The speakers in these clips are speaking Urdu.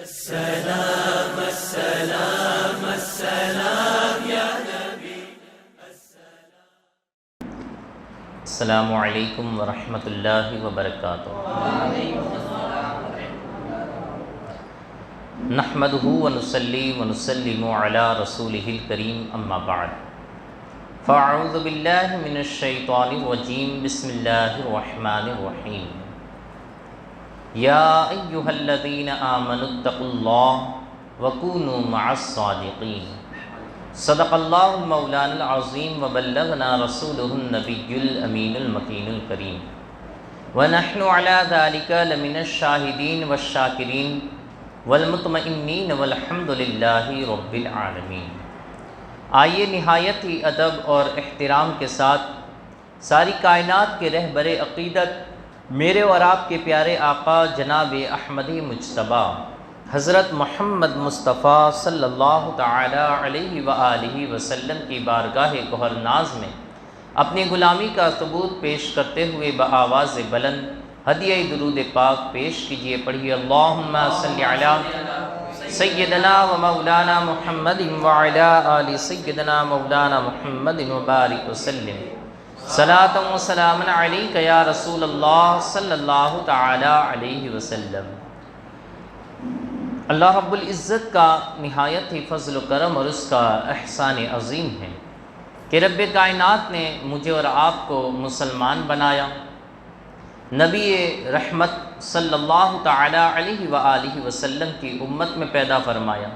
السلام السلام السلام یا نبی السلام علیکم ورحمۃ اللہ وبرکاتہ۔ نحمدہ ونصلی ونسلم علی رسولہ الکریم، اما بعد فاعوذ باللہ من الشیطان الرجیم، بسم اللہ الرحمن الرحیم۔ یا ایہا الذین آمنوا اتقوا اللہ وکونوا مع الصادقین۔ صدق اللہ مولانا العظیم وبلغنا رسولہ النبی الامین المکین الکریم، ونحن علی ذلک لمن الشاہدین والشاکرین والمطمئنین والحمد للہ رب العالمین۔ آئیے نہایت ہی ادب اور احترام کے ساتھ ساری کائنات کے رہبر عقیدت میرے اور آپ کے پیارے آقا جناب احمدی مجتبی حضرت محمد مصطفیٰ صلی اللہ تعالی علیہ وآلہ وسلم کی بارگاہ گوہر ناز میں اپنی غلامی کا ثبوت پیش کرتے ہوئے بآواز بلند ہدیہ درود پاک پیش کیجئے۔ پڑھیے اللہم صلی علی سیدنا و مولانا محمد وعلی آل سیدنا مولانا محمد وبارک وسلم۔ صلاۃ و سلام علیک یا رسول اللہ صلی اللہ تعالی علیہ وسلم۔ اللہ رب العزت کا نہایت ہی فضل و کرم اور اس کا احسان عظیم ہے کہ رب کائنات نے مجھے اور آپ کو مسلمان بنایا، نبی رحمت صلی اللہ تعالی علیہ وآلہ وسلم کی امت میں پیدا فرمایا،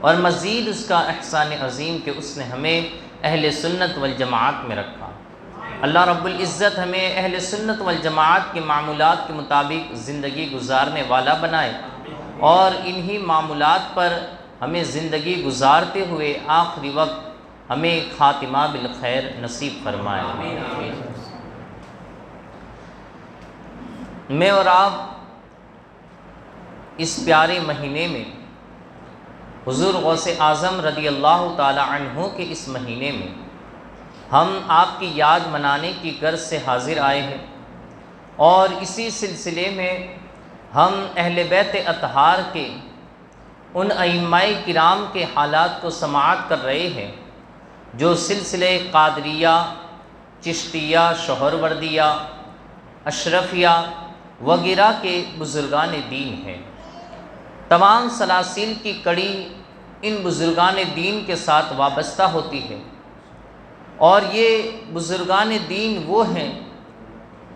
اور مزید اس کا احسان عظیم کہ اس نے ہمیں اہل سنت والجماعت میں رکھا۔ اللہ رب العزت ہمیں اہل سنت والجماعت کے معمولات کے مطابق زندگی گزارنے والا بنائے، اور انہی معمولات پر ہمیں زندگی گزارتے ہوئے آخری وقت ہمیں خاتمہ بالخیر نصیب فرمائے۔ میں اور آپ اس پیارے مہینے میں حضور غوث اعظم رضی اللہ تعالی عنہ کے اس مہینے میں ہم آپ کی یاد منانے کی غرض سے حاضر آئے ہیں، اور اسی سلسلے میں ہم اہل بیت اطہار کے ان ائمہ کرام کے حالات کو سماعت کر رہے ہیں جو سلسلہ قادریہ، چشتیہ، سہروردیہ، اشرفیہ وغیرہ کے بزرگان دین ہیں۔ تمام سلاسل کی کڑی ان بزرگان دین کے ساتھ وابستہ ہوتی ہے، اور یہ بزرگان دین وہ ہیں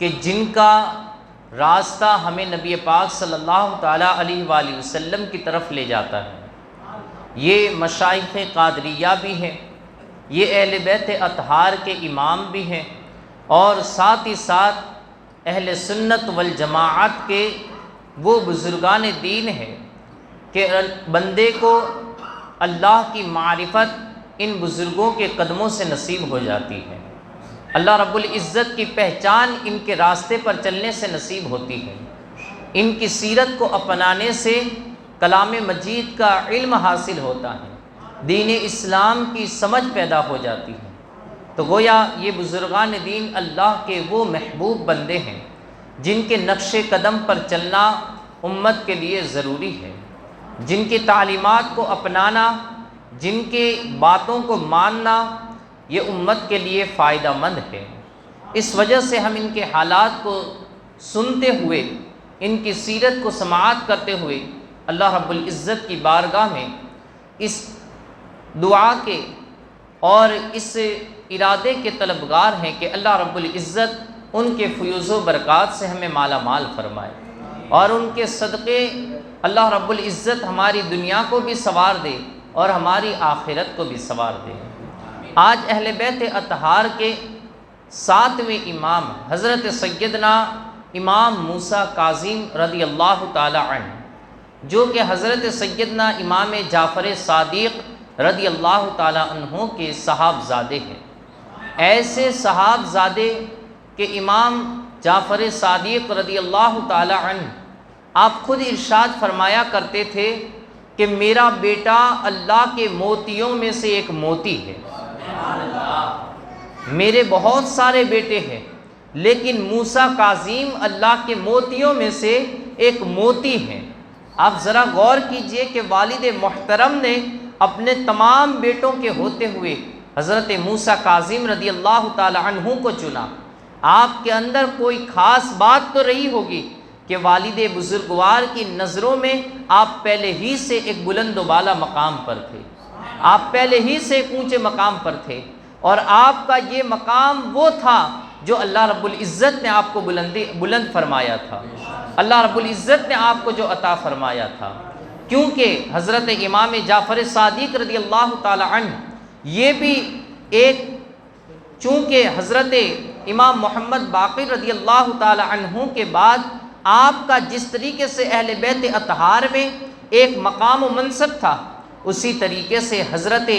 کہ جن کا راستہ ہمیں نبی پاک صلی اللہ تعالیٰ علیہ وآلہ وسلم کی طرف لے جاتا ہے۔ یہ مشائخ قادریہ بھی ہیں، یہ اہل بیت اطہار کے امام بھی ہیں، اور ساتھ ہی ساتھ اہل سنت والجماعت کے وہ بزرگان دین ہیں کہ بندے کو اللہ کی معرفت ان بزرگوں کے قدموں سے نصیب ہو جاتی ہے، اللہ رب العزت کی پہچان ان کے راستے پر چلنے سے نصیب ہوتی ہے، ان کی سیرت کو اپنانے سے کلام مجید کا علم حاصل ہوتا ہے، دین اسلام کی سمجھ پیدا ہو جاتی ہے۔ تو گویا یہ بزرگان دین اللہ کے وہ محبوب بندے ہیں جن کے نقش قدم پر چلنا امت کے لیے ضروری ہے، جن کی تعلیمات کو اپنانا، جن کے باتوں کو ماننا یہ امت کے لیے فائدہ مند ہے۔ اس وجہ سے ہم ان کے حالات کو سنتے ہوئے، ان کی سیرت کو سماعت کرتے ہوئے اللہ رب العزت کی بارگاہ میں اس دعا کے اور اس ارادے کے طلبگار ہیں کہ اللہ رب العزت ان کے فیوز و برکات سے ہمیں مالا مال فرمائے، اور ان کے صدقے اللہ رب العزت ہماری دنیا کو بھی سنوار دے اور ہماری آخرت کو بھی سنوار دے۔ آج اہل بیت اطہار کے 7ویں امام حضرت سیدنا امام موسیٰ کاظم رضی اللہ تعالی عنہ، جو کہ حضرت سیدنا امام جعفر صادق رضی اللہ تعالی عنہ کے صحابزادے ہیں۔ ایسے صحابزادے کہ امام جعفر صادق رضی اللہ تعالی عنہ آپ خود ارشاد فرمایا کرتے تھے کہ میرا بیٹا اللہ کے موتیوں میں سے ایک موتی ہے۔ میرے بہت سارے بیٹے ہیں، لیکن موسیٰ کاظم اللہ کے موتیوں میں سے ایک موتی ہیں۔ آپ ذرا غور کیجئے کہ والد محترم نے اپنے تمام بیٹوں کے ہوتے ہوئے حضرت موسیٰ کاظم رضی اللہ تعالی عنہ کو چنا۔ آپ کے اندر کوئی خاص بات تو رہی ہوگی کہ والد بزرگوار کی نظروں میں آپ پہلے ہی سے ایک بلند و بالا مقام پر تھے، آپ پہلے ہی سے ایک اونچے مقام پر تھے، اور آپ کا یہ مقام وہ تھا جو اللہ رب العزت نے آپ کو بلند فرمایا تھا، اللہ رب العزت نے آپ کو جو عطا فرمایا تھا۔ کیونکہ حضرت امام جعفر صادق رضی اللہ تعالی عنہ یہ بھی ایک، چونکہ حضرت امام محمد باقر رضی اللہ تعالی عنہ کے بعد آپ کا جس طریقے سے اہل بیت اطہار میں ایک مقام و منصب تھا، اسی طریقے سے حضرت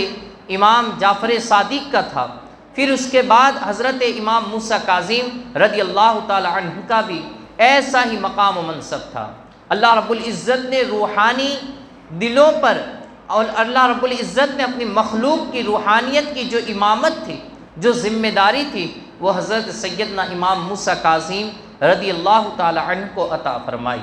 امام جعفر صادق کا تھا۔ پھر اس کے بعد حضرت امام موسیٰ کاظم رضی اللہ تعالی عنہ کا بھی ایسا ہی مقام و منصب تھا۔ اللہ رب العزت نے روحانی دلوں پر، اور اللہ رب العزت نے اپنی مخلوق کی روحانیت کی جو امامت تھی، جو ذمہ داری تھی، وہ حضرت سیدنا امام موسیٰ کاظم رضی اللہ تعالی عنہ کو عطا فرمائی۔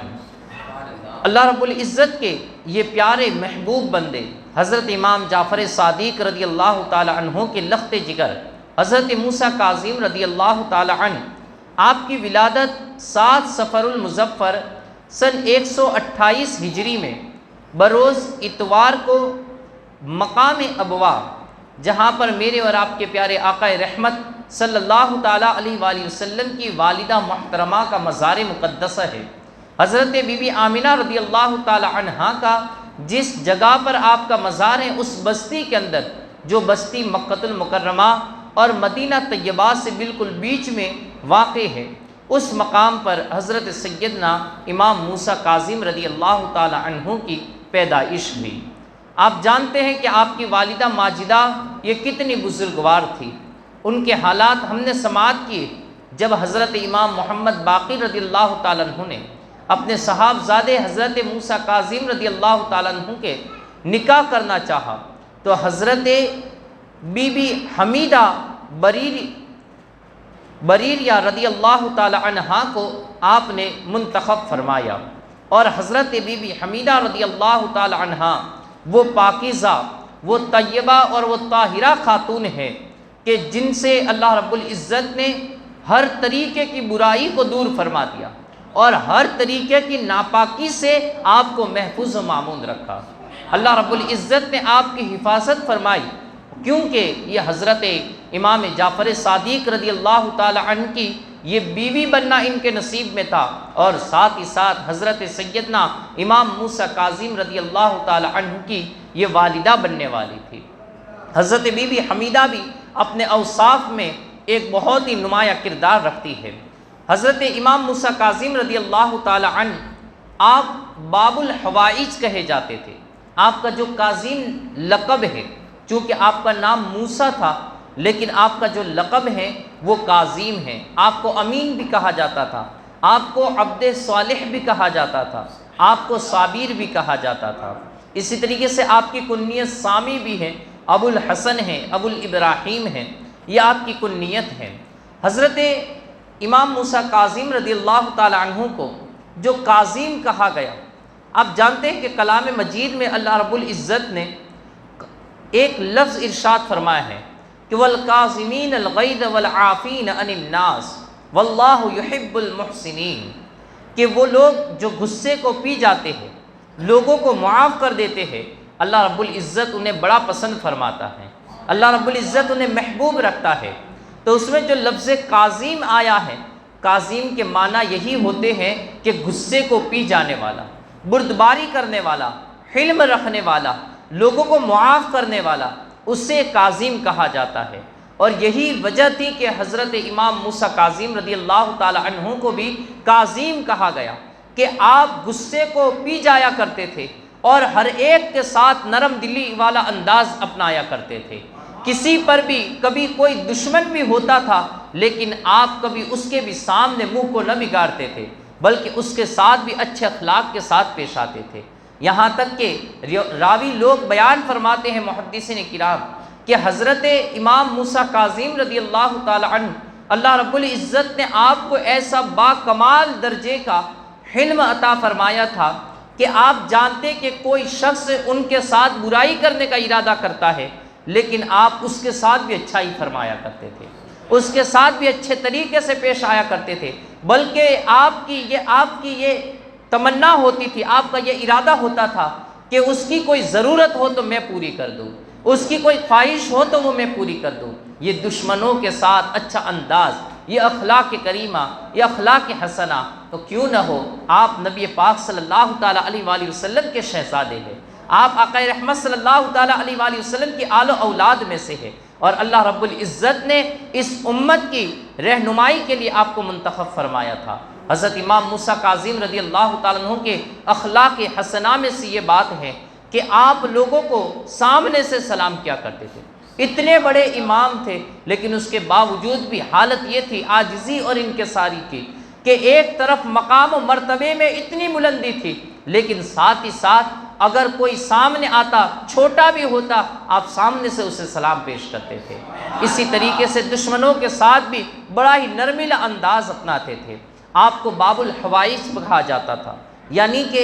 اللہ رب العزت کے یہ پیارے محبوب بندے حضرت امام جعفر صادق رضی اللہ تعالی عنہ کے لخت جگر حضرت موسیٰ کاظم رضی اللہ تعالی عنہ، آپ کی ولادت 7 صفر المظفر سن 128 ہجری میں بروز اتوار کو مقام ابوا، جہاں پر میرے اور آپ کے پیارے آقا رحمت صلی اللہ تعالیٰ علیہ وآلہ وسلم کی والدہ محترمہ کا مزار مقدسہ ہے، حضرت بی بی آمنہ رضی اللہ تعالی عنہا کا جس جگہ پر آپ کا مزار ہے، اس بستی کے اندر، جو بستی مکۃ المکرمہ اور مدینہ طیبہ سے بالکل بیچ میں واقع ہے، اس مقام پر حضرت سیدنا امام موسیٰ کاظم رضی اللہ تعالی عنہ کی پیدائش ہوئی۔ آپ جانتے ہیں کہ آپ کی والدہ ماجدہ یہ کتنی بزرگوار تھی، ان کے حالات ہم نے سماعت کیے جب حضرت امام محمد باقر رضی اللہ تعالیٰ عنہ نے اپنے صاحبزادے حضرت موسیٰ کاظم رضی اللہ تعالیٰ عنہ کے نکاح کرنا چاہا، تو حضرت بی بی حمیدہ بریریہ رضی اللہ تعالی عنہا کو آپ نے منتخب فرمایا، اور حضرت بی بی حمیدہ رضی اللہ تعالی عنہا وہ پاکیزہ، وہ طیبہ اور وہ طاہرہ خاتون ہے کہ جن سے اللہ رب العزت نے ہر طریقے کی برائی کو دور فرما دیا اور ہر طریقے کی ناپاکی سے آپ کو محفوظ و مامون رکھا۔ اللہ رب العزت نے آپ کی حفاظت فرمائی، کیونکہ یہ حضرت امام جعفر صادق رضی اللہ تعالی عنہ کی یہ بیوی بننا ان کے نصیب میں تھا، اور ساتھ ہی ساتھ حضرت سیدنا امام موسیٰ کاظم رضی اللہ تعالی عنہ کی یہ والدہ بننے والی تھی۔ حضرت بی بی حمیدہ بھی اپنے اوصاف میں ایک بہت ہی نمایاں کردار رکھتی ہے۔ حضرت امام موسیٰ کاظم رضی اللہ تعالی عنہ آپ باب الحوائج کہے جاتے تھے۔ آپ کا جو کاظم لقب ہے، چونکہ آپ کا نام موسیٰ تھا لیکن آپ کا جو لقب ہے وہ کاظم ہے، آپ کو امین بھی کہا جاتا تھا، آپ کو عبد صالح بھی کہا جاتا تھا، آپ کو صابر بھی کہا جاتا تھا۔ اسی طریقے سے آپ کی کنیت سامی بھی ہے، ابو الحسن ہے، ابو الابراہیم ہے، یہ آپ کی کنیت ہے۔ حضرت امام موسیٰ کاظم رضی اللہ تعالی عنہ کو جو کاظم کہا گیا، آپ جانتے ہیں کہ کلام مجید میں اللہ رب العزت نے ایک لفظ ارشاد فرمایا ہے کہ وَالْقَاظِمِينَ الْغَيْظَ وَالْعَافِينَ عَنِ النَّاسِ وَاللَّهُ يُحِبُّ الْمُحْسِنِينَ، کہ وہ لوگ جو غصے کو پی جاتے ہیں، لوگوں کو معاف کر دیتے ہیں، اللہ رب العزت انہیں بڑا پسند فرماتا ہے، اللہ رب العزت انہیں محبوب رکھتا ہے۔ تو اس میں جو لفظ کاظم آیا ہے، کاظم کے معنی یہی ہوتے ہیں کہ غصے کو پی جانے والا، بردباری کرنے والا، حلم رکھنے والا، لوگوں کو معاف کرنے والا، اس سے کاظم کہا جاتا ہے۔ اور یہی وجہ تھی کہ حضرت امام موسیٰ کاظم رضی اللہ تعالی عنہ کو بھی کاظم کہا گیا کہ آپ غصے کو پی جایا کرتے تھے اور ہر ایک کے ساتھ نرم دلی والا انداز اپنایا کرتے تھے۔ کسی پر بھی کبھی کوئی دشمن بھی ہوتا تھا لیکن آپ کبھی اس کے بھی سامنے منہ کو نہ بگاڑتے تھے، بلکہ اس کے ساتھ بھی اچھے اخلاق کے ساتھ پیش آتے تھے۔ یہاں تک کہ راوی لوگ بیان فرماتے ہیں محدثین کرام کہ حضرت امام موسیٰ کاظم رضی اللہ تعالی عنہ، اللہ رب العزت نے آپ کو ایسا با کمال درجے کا حلم عطا فرمایا تھا کہ آپ جانتے کہ کوئی شخص ان کے ساتھ برائی کرنے کا ارادہ کرتا ہے، لیکن آپ اس کے ساتھ بھی اچھائی فرمایا کرتے تھے، اس کے ساتھ بھی اچھے طریقے سے پیش آیا کرتے تھے، بلکہ آپ کی یہ تمنا ہوتی تھی، آپ کا یہ ارادہ ہوتا تھا کہ اس کی کوئی ضرورت ہو تو میں پوری کر دوں، اس کی کوئی خواہش ہو تو وہ میں پوری کر دوں۔ یہ دشمنوں کے ساتھ اچھا انداز، یہ اخلاق کریمہ، یہ اخلاق حسنہ، تو کیوں نہ ہو آپ نبی پاک صلی اللہ تعالیٰ علیہ وآلہ وسلم کے شہزادے ہیں، آپ آقا رحمت صلی اللہ تعالیٰ علیہ وآلہ وسلم کی آل و اولاد میں سے ہے، اور اللہ رب العزت نے اس امت کی رہنمائی کے لیے آپ کو منتخب فرمایا تھا۔ حضرت امام موسیٰ کاظم رضی اللہ تعالیٰ عنہ کے اخلاق حسنہ میں سے یہ بات ہے کہ آپ لوگوں کو سامنے سے سلام کیا کرتے تھے۔ اتنے بڑے امام تھے، لیکن اس کے باوجود بھی حالت یہ تھی عاجزی اور انکساری کی کہ ایک طرف مقام و مرتبے میں اتنی بلندی تھی، لیکن ساتھ ہی ساتھ اگر کوئی سامنے آتا، چھوٹا بھی ہوتا، آپ سامنے سے اسے سلام پیش کرتے تھے۔ اسی طریقے سے دشمنوں کے ساتھ بھی بڑا ہی نرمیلا انداز اپناتے تھے۔ آپ کو باب الحوائج کہا جاتا تھا، یعنی کہ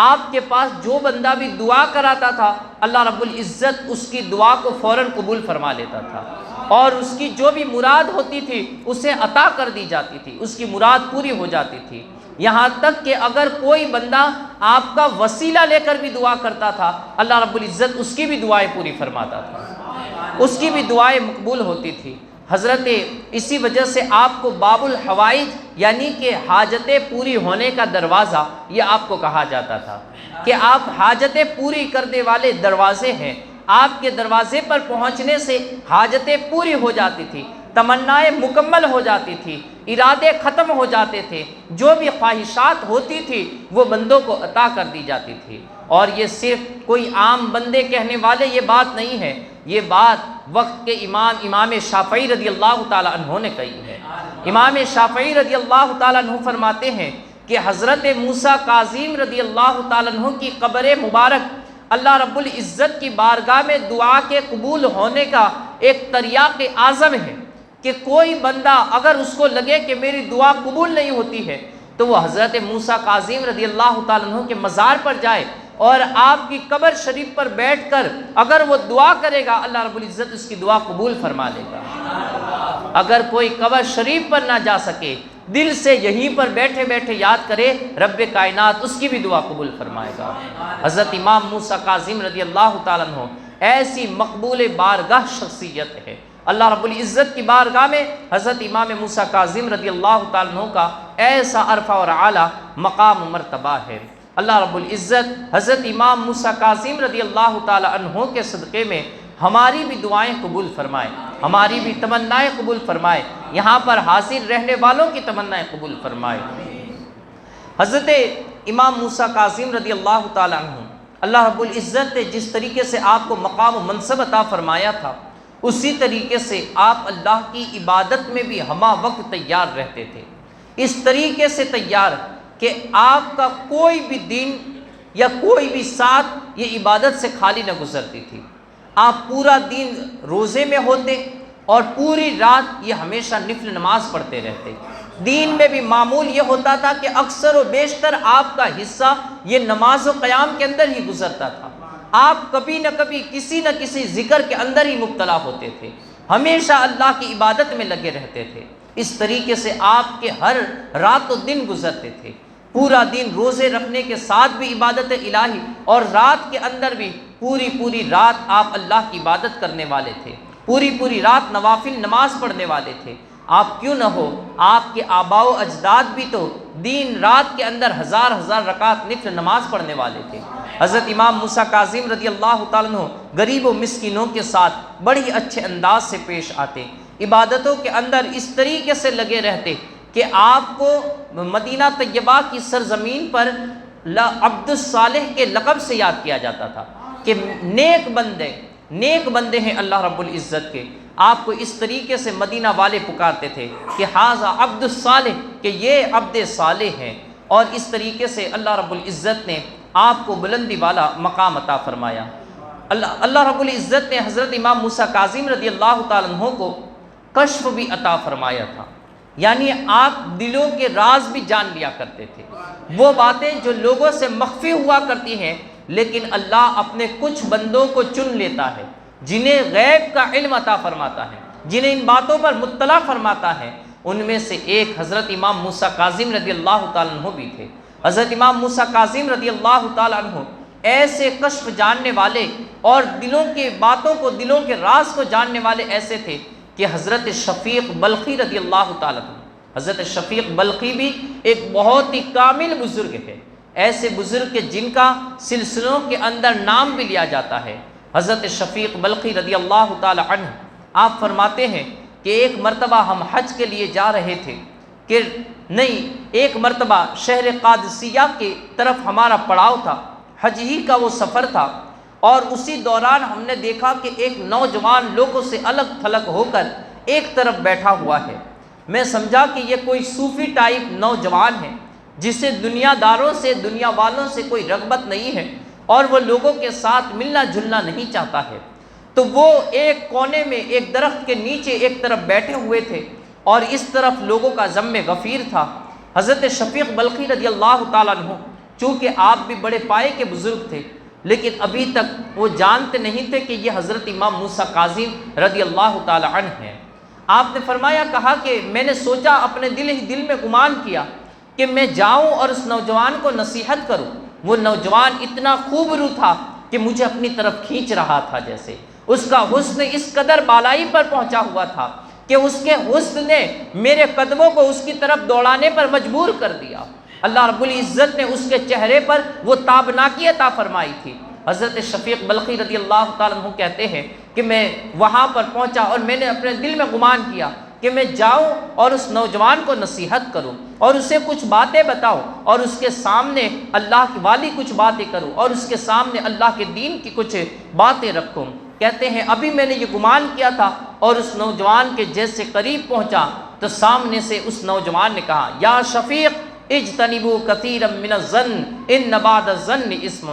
آپ کے پاس جو بندہ بھی دعا کراتا تھا، اللہ رب العزت اس کی دعا کو فوراً قبول فرما لیتا تھا، اور اس کی جو بھی مراد ہوتی تھی اسے عطا کر دی جاتی تھی، اس کی مراد پوری ہو جاتی تھی۔ یہاں تک کہ اگر کوئی بندہ آپ کا وسیلہ لے کر بھی دعا کرتا تھا، اللہ رب العزت اس کی بھی دعائیں پوری فرماتا تھا، اس کی بھی دعائیں مقبول ہوتی تھی۔ حضرت اسی وجہ سے آپ کو باب الحوائج یعنی کہ حاجتیں پوری ہونے کا دروازہ یہ آپ کو کہا جاتا تھا کہ آپ حاجتیں پوری کرنے والے دروازے ہیں، آپ کے دروازے پر پہنچنے سے حاجتیں پوری ہو جاتی تھی، تمنائیں مکمل ہو جاتی تھی، ارادے ختم ہو جاتے تھے، جو بھی خواہشات ہوتی تھی وہ بندوں کو عطا کر دی جاتی تھی۔ اور یہ صرف کوئی عام بندے کہنے والے یہ بات نہیں ہے، یہ بات وقت کے امام شافعی رضی اللہ تعالیٰ عنہ نے کہی ہے۔ امام شافعی رضی اللہ تعالیٰ عنہ فرماتے ہیں کہ حضرت موسیٰ کاظم رضی اللہ تعالیٰ عنہ کی قبر مبارک اللہ رب العزت کی بارگاہ میں دعا کے قبول ہونے کا ایک تریاق اعظم ہے کہ کوئی بندہ اگر اس کو لگے کہ میری دعا قبول نہیں ہوتی ہے تو وہ حضرت موسیٰ کاظم رضی اللہ تعالیٰ عنہ کے مزار پر جائے اور آپ کی قبر شریف پر بیٹھ کر اگر وہ دعا کرے گا، اللہ رب العزت اس کی دعا قبول فرما لے گا۔ اگر کوئی قبر شریف پر نہ جا سکے، دل سے یہیں پر بیٹھے بیٹھے یاد کرے، رب کائنات اس کی بھی دعا قبول فرمائے گا۔ حضرت امام موسیٰ کاظم رضی اللہ تعالیٰ عنہ ایسی مقبول بارگاہ شخصیت ہے۔ اللہ رب العزت کی بارگاہ میں حضرت امام موسیٰ کاظم رضی اللہ تعالیٰ عنہ کا ایسا عرفہ اور اعلیٰ مقام و مرتبہ ہے۔ اللہ رب العزت حضرت امام موسیٰ کاظم رضی اللہ تعالیٰ عنہ کے صدقے میں ہماری بھی دعائیں قبول فرمائے، ہماری بھی تمنائیں قبول فرمائے، یہاں پر حاضر رہنے والوں کی تمنائیں قبول فرمائے۔ حضرت امام موسیٰ کاظم رضی اللہ تعالیٰ عنہ، اللہ رب العزت نے جس طریقے سے آپ کو مقام و منصب عطا فرمایا تھا، اسی طریقے سے آپ اللہ کی عبادت میں بھی ہمہ وقت تیار رہتے تھے، اس طریقے سے تیار کہ آپ کا کوئی بھی دن یا کوئی بھی ساتھ یہ عبادت سے خالی نہ گزرتی تھی۔ آپ پورا دن روزے میں ہوتے اور پوری رات یہ ہمیشہ نفل نماز پڑھتے رہتے۔ دین میں بھی معمول یہ ہوتا تھا کہ اکثر و بیشتر آپ کا حصہ یہ نماز و قیام کے اندر ہی گزرتا تھا۔ آپ کبھی نہ کبھی کسی نہ کسی ذکر کے اندر ہی مبتلا ہوتے تھے، ہمیشہ اللہ کی عبادت میں لگے رہتے تھے۔ اس طریقے سے آپ کے ہر رات و دن گزرتے تھے، پورا دن روزے رکھنے کے ساتھ بھی عبادت الہی، اور رات کے اندر بھی پوری رات آپ اللہ کی عبادت کرنے والے تھے، پوری رات نوافل نماز پڑھنے والے تھے۔ آپ کیوں نہ ہو، آپ کے آباء و اجداد بھی تو دن رات کے اندر ہزار رکعت نفل نماز پڑھنے والے تھے۔ حضرت امام موسیٰ کاظم رضی اللہ تعالیٰ عنہ غریب و مسکینوں کے ساتھ بڑے ہی اچھے انداز سے پیش آتے، عبادتوں کے اندر اس طریقے سے لگے رہتے کہ آپ کو مدینہ طیبہ کی سرزمین پر عبد الصالح کے لقب سے یاد کیا جاتا تھا کہ نیک بندے ہیں اللہ رب العزت کے۔ آپ کو اس طریقے سے مدینہ والے پکارتے تھے کہ ھذا عبد الصالح، کہ یہ عبد صالح ہیں، اور اس طریقے سے اللہ رب العزت نے آپ کو بلندی والا مقام عطا فرمایا۔ اللہ رب العزت نے حضرت امام موسیٰ کاظم رضی اللہ تعالیٰ عنہ کو کشف بھی عطا فرمایا تھا۔ یعنی آپ دلوں کے راز بھی جان لیا کرتے تھے، وہ باتیں جو لوگوں سے مخفی ہوا کرتی ہیں، لیکن اللہ اپنے کچھ بندوں کو چن لیتا ہے جنہیں غیب کا علم عطا فرماتا ہے، جنہیں ان باتوں پر مطلع فرماتا ہے۔ ان میں سے ایک حضرت امام موسیٰ کاظم رضی اللہ تعالیٰ عنہ بھی تھے۔ حضرت امام موسیٰ کاظم رضی اللہ تعالیٰ عنہ ایسے کشف جاننے والے اور دلوں کی باتوں کو، دلوں کے راز کو جاننے والے ایسے تھے کہ حضرت شفیق بلخی رضی اللہ تعالیٰ عنہ، حضرت شفیق بلخی بھی ایک بہت ہی کامل بزرگ ہے، ایسے بزرگ کے جن کا سلسلوں کے اندر نام بھی لیا جاتا ہے۔ حضرت شفیق بلخی رضی اللہ تعالیٰ عنہ آپ فرماتے ہیں کہ ایک مرتبہ ہم حج کے لیے جا رہے تھے، کہ نہیں، ایک مرتبہ شہر قادسیہ کی طرف ہمارا پڑاؤ تھا، حج ہی کا وہ سفر تھا، اور اسی دوران ہم نے دیکھا کہ ایک نوجوان لوگوں سے الگ تھلگ ہو کر ایک طرف بیٹھا ہوا ہے۔ میں سمجھا کہ یہ کوئی صوفی ٹائپ نوجوان ہے جسے دنیا داروں سے، دنیا والوں سے کوئی رغبت نہیں ہے، اور وہ لوگوں کے ساتھ ملنا جلنا نہیں چاہتا ہے۔ تو وہ ایک کونے میں ایک درخت کے نیچے ایک طرف بیٹھے ہوئے تھے، اور اس طرف لوگوں کا ضم غفیر تھا۔ حضرت شفیق بلخی رضی اللہ تعالیٰ عنہ چونکہ آپ بھی بڑے پائے کے بزرگ تھے، لیکن ابھی تک وہ جانتے نہیں تھے کہ یہ حضرت امام موسیٰ کاظم رضی اللہ تعالیٰ عنہ ہیں۔ آپ نے فرمایا، کہا کہ میں نے سوچا، اپنے دل میں گمان کیا کہ میں جاؤں اور اس نوجوان کو نصیحت کروں۔ وہ نوجوان اتنا خوبرو تھا کہ مجھے اپنی طرف کھینچ رہا تھا، جیسے اس کا حسن اس قدر بالائی پر پہنچا ہوا تھا کہ اس کے حسن نے میرے قدموں کو اس کی طرف دوڑانے پر مجبور کر دیا۔ اللہ رب العزت نے اس کے چہرے پر وہ تابناکی عطا فرمائی تھی۔ حضرت شفیق بلخی رضی اللہ تعالیٰ عنہ کہتے ہیں کہ میں وہاں پر پہنچا اور میں نے اپنے دل میں گمان کیا کہ میں جاؤں اور اس نوجوان کو نصیحت کروں اور اسے کچھ باتیں بتاؤں اور اس کے سامنے اللہ کی والی کچھ باتیں کروں اور اس کے سامنے اللہ کے دین کی کچھ باتیں رکھوں۔ کہتے ہیں ابھی میں نے یہ گمان کیا تھا اور اس نوجوان کے جیسے قریب پہنچا تو سامنے سے اس نوجوان نے کہا، یا شفیق اجتنبوا کثیرا من الظن ان بعد الظن اسم۔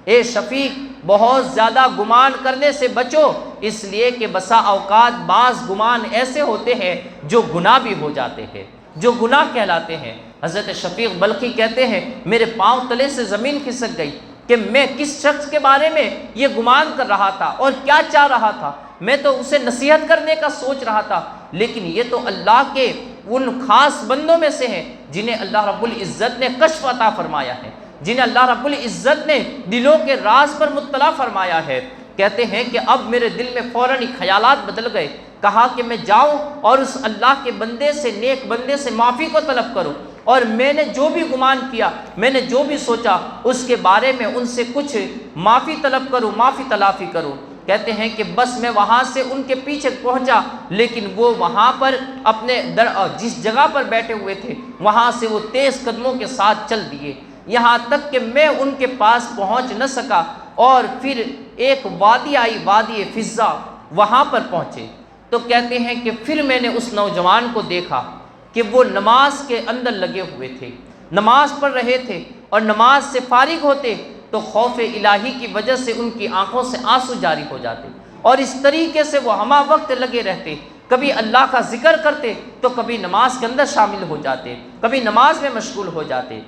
اے شفیق، بہت زیادہ گمان کرنے سے بچو، اس لیے کہ بسا اوقات بعض گمان ایسے ہوتے ہیں جو گناہ بھی ہو جاتے ہیں، جو گناہ کہلاتے ہیں۔ حضرت شفیق بلخی کہتے ہیں میرے پاؤں تلے سے زمین کھسک گئی کہ میں کس شخص کے بارے میں یہ گمان کر رہا تھا اور کیا چاہ رہا تھا۔ میں تو اسے نصیحت کرنے کا سوچ رہا تھا، لیکن یہ تو اللہ کے ان خاص بندوں میں سے ہیں جنہیں اللہ رب العزت نے کشف عطا فرمایا ہے، جنہیں اللہ رب العزت نے دلوں کے راز پر مطلع فرمایا ہے۔ کہتے ہیں کہ اب میرے دل میں فوراً ہی خیالات بدل گئے، کہا کہ میں جاؤں اور اس اللہ کے بندے سے، نیک بندے سے معافی کو طلب کروں، اور میں نے جو بھی گمان کیا، میں نے جو بھی سوچا، اس کے بارے میں ان سے کچھ معافی طلب کروں، معافی تلافی کروں۔ کہتے ہیں کہ بس میں وہاں سے ان کے پیچھے پہنچا، لیکن وہ وہاں پر اپنے جس جگہ پر بیٹھے ہوئے تھے وہاں سے وہ تیز قدموں کے ساتھ چل دیے، یہاں تک کہ میں ان کے پاس پہنچ نہ سکا، اور پھر ایک وادی آئی، وادی فضا، وہاں پر پہنچے تو کہتے ہیں کہ پھر میں نے اس نوجوان کو دیکھا کہ وہ نماز کے اندر لگے ہوئے تھے، نماز پڑھ رہے تھے، اور نماز سے فارغ ہوتے تو خوف الہی کی وجہ سے ان کی آنکھوں سے آنسو جاری ہو جاتے، اور اس طریقے سے وہ ہمہ وقت لگے رہتے، کبھی اللہ کا ذکر کرتے تو کبھی نماز کے اندر شامل ہو جاتے، کبھی نماز میں مشغول ہو جاتے۔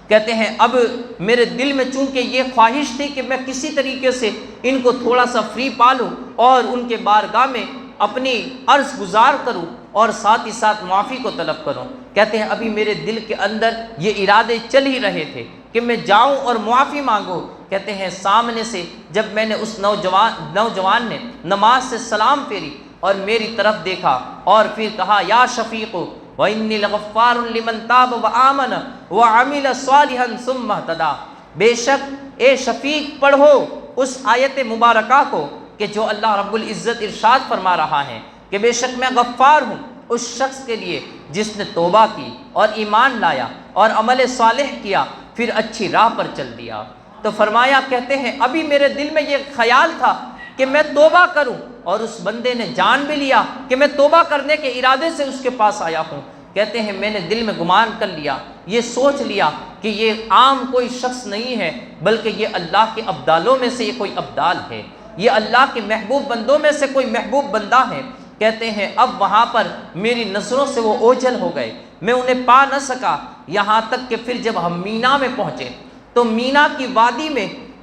کہتے ہیں اب میرے دل میں چونکہ یہ خواہش تھی کہ میں کسی طریقے سے ان کو تھوڑا سا فری پالوں اور ان کے بارگاہ میں اپنی عرض گزار کروں اور ساتھ ہی ساتھ معافی کو طلب کروں۔ کہتے ہیں ابھی میرے دل کے اندر یہ ارادے چل ہی رہے تھے کہ میں جاؤں اور معافی مانگوں۔ کہتے ہیں سامنے سے جب میں نے اس نوجوان نے نماز سے سلام پھیری اور میری طرف دیکھا اور پھر کہا، یا شفیق وَإِنِّي لَغَفَّارٌ لِمَنْ تَابَ وَآمَنَ وَعَمِلَ صَالِحًا ثُمَّ اهْتَدَىٰ۔ بے شک اے شفیق پڑھو اس آیت مبارکہ کو کہ جو اللہ رب العزت ارشاد فرما رہا ہے کہ بے شک میں غفار ہوں اس شخص کے لیے جس نے توبہ کی اور ایمان لایا اور عمل صالح کیا، پھر اچھی راہ پر چل دیا۔ تو فرمایا، کہتے ہیں ابھی میرے دل میں یہ خیال تھا کہ میں توبہ کروں، اور اس بندے نے جان بھی لیا کہ میں توبہ کرنے کے ارادے سے اس کے پاس آیا ہوں۔ کہتے ہیں میں نے دل میں گمان کر لیا، یہ سوچ لیا کہ یہ عام کوئی شخص نہیں ہے، بلکہ یہ اللہ کے ابدالوں میں سے یہ کوئی ابدال ہے، یہ اللہ کے محبوب بندوں میں سے کوئی محبوب بندہ ہے۔ کہتے ہیں اب وہاں پر میری نظروں سے وہ اوجھل ہو گئے، میں انہیں پا نہ سکا، یہاں تک کہ پھر جب ہم مینا میں پہنچے تو مینا کی وادی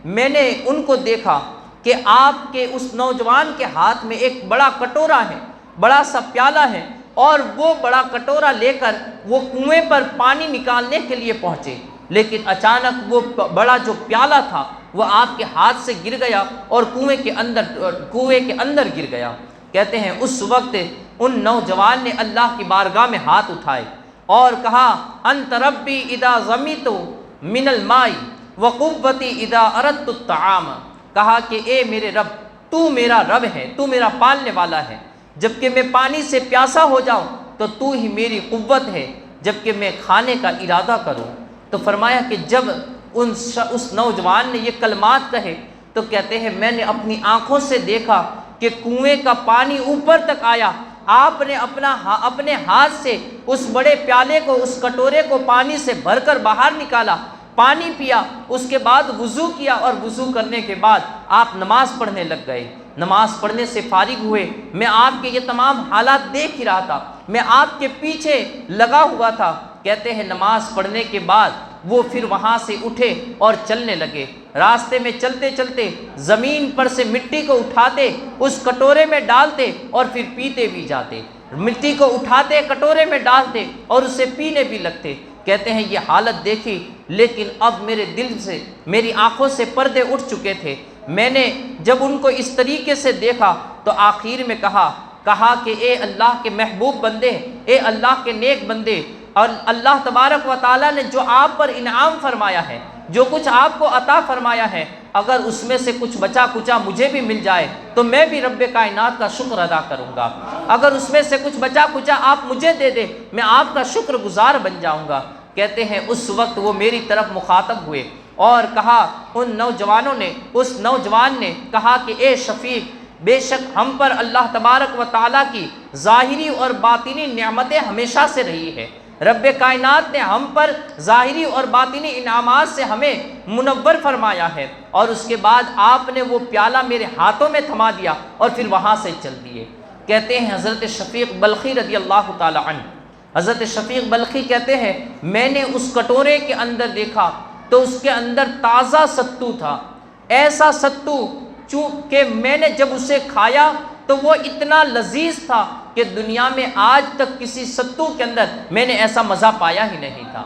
میں نے ان کو دیکھا کہ آپ کے اس نوجوان کے ہاتھ میں ایک بڑا کٹورا ہے، بڑا سا پیالہ ہے، اور وہ بڑا کٹورا لے کر وہ کنویں پر پانی نکالنے کے لیے پہنچے، لیکن اچانک وہ بڑا جو پیالہ تھا وہ آپ کے ہاتھ سے گر گیا اور کنویں کے اندر گر گیا۔ کہتے ہیں اس وقت ان نوجوان نے اللہ کی بارگاہ میں ہاتھ اٹھائے اور کہا انت ربی اذا ظمئت من الماء وقوتی اذا اردت الطعام، کہا کہ اے میرے رب، تو میرا رب ہے، تو میرا پالنے والا ہے، جبکہ میں پانی سے پیاسا ہو جاؤں تو تو ہی میری قوت ہے جبکہ میں کھانے کا ارادہ کروں۔ تو فرمایا کہ جب اس نوجوان نے یہ کلمات کہے تو کہتے ہیں میں نے اپنی آنکھوں سے دیکھا کہ کنویں کا پانی اوپر تک آیا، آپ نے اپنے ہاتھ سے اس بڑے پیالے کو، اس کٹورے کو پانی سے بھر کر باہر نکالا، پانی پیا، اس کے بعد وضو کیا، اور وضو کرنے کے بعد آپ نماز پڑھنے لگ گئے۔ نماز پڑھنے سے فارغ ہوئے، میں آپ کے یہ تمام حالات دیکھ ہی رہا تھا، میں آپ کے پیچھے لگا ہوا تھا۔ کہتے ہیں نماز پڑھنے کے بعد وہ پھر وہاں سے اٹھے اور چلنے لگے، راستے میں چلتے چلتے زمین پر سے مٹی کو اٹھاتے، اس کٹورے میں ڈالتے اور پھر پیتے بھی جاتے، مٹی کو اٹھاتے کٹورے میں ڈالتے اور اسے پینے بھی لگتے۔ کہتے ہیں یہ حالت دیکھی، لیکن اب میرے دل سے، میری آنکھوں سے پردے اٹھ چکے تھے۔ میں نے جب ان کو اس طریقے سے دیکھا تو آخر میں کہا کہ اے اللہ کے محبوب بندے، اے اللہ کے نیک بندے، اور اللہ تبارک و تعالیٰ نے جو آپ پر انعام فرمایا ہے، جو کچھ آپ کو عطا فرمایا ہے، اگر اس میں سے کچھ بچا کچا مجھے بھی مل جائے تو میں بھی رب کائنات کا شکر ادا کروں گا، اگر اس میں سے کچھ بچا کچا آپ مجھے دے دے میں آپ کا شکر گزار بن جاؤں گا۔ کہتے ہیں اس وقت وہ میری طرف مخاطب ہوئے اور کہا، اس نوجوان نے کہا کہ اے شفیق، بے شک ہم پر اللہ تبارک و تعالیٰ کی ظاہری اور باطنی نعمتیں ہمیشہ سے رہی ہے، رب کائنات نے ہم پر ظاہری اور باطنی انعامات سے ہمیں منور فرمایا ہے، اور اس کے بعد آپ نے وہ پیالہ میرے ہاتھوں میں تھما دیا اور پھر وہاں سے چل دیے۔ کہتے ہیں حضرت شفیق بلخی رضی اللہ تعالی عنہ، حضرت شفیق بلخی کہتے ہیں میں نے اس کٹورے کے اندر دیکھا تو اس کے اندر تازہ ستو تھا، ایسا ستو چونکہ میں نے جب اسے کھایا تو وہ اتنا لذیذ تھا کہ دنیا میں آج تک کسی ستو کے اندر میں نے ایسا مزہ پایا ہی نہیں تھا،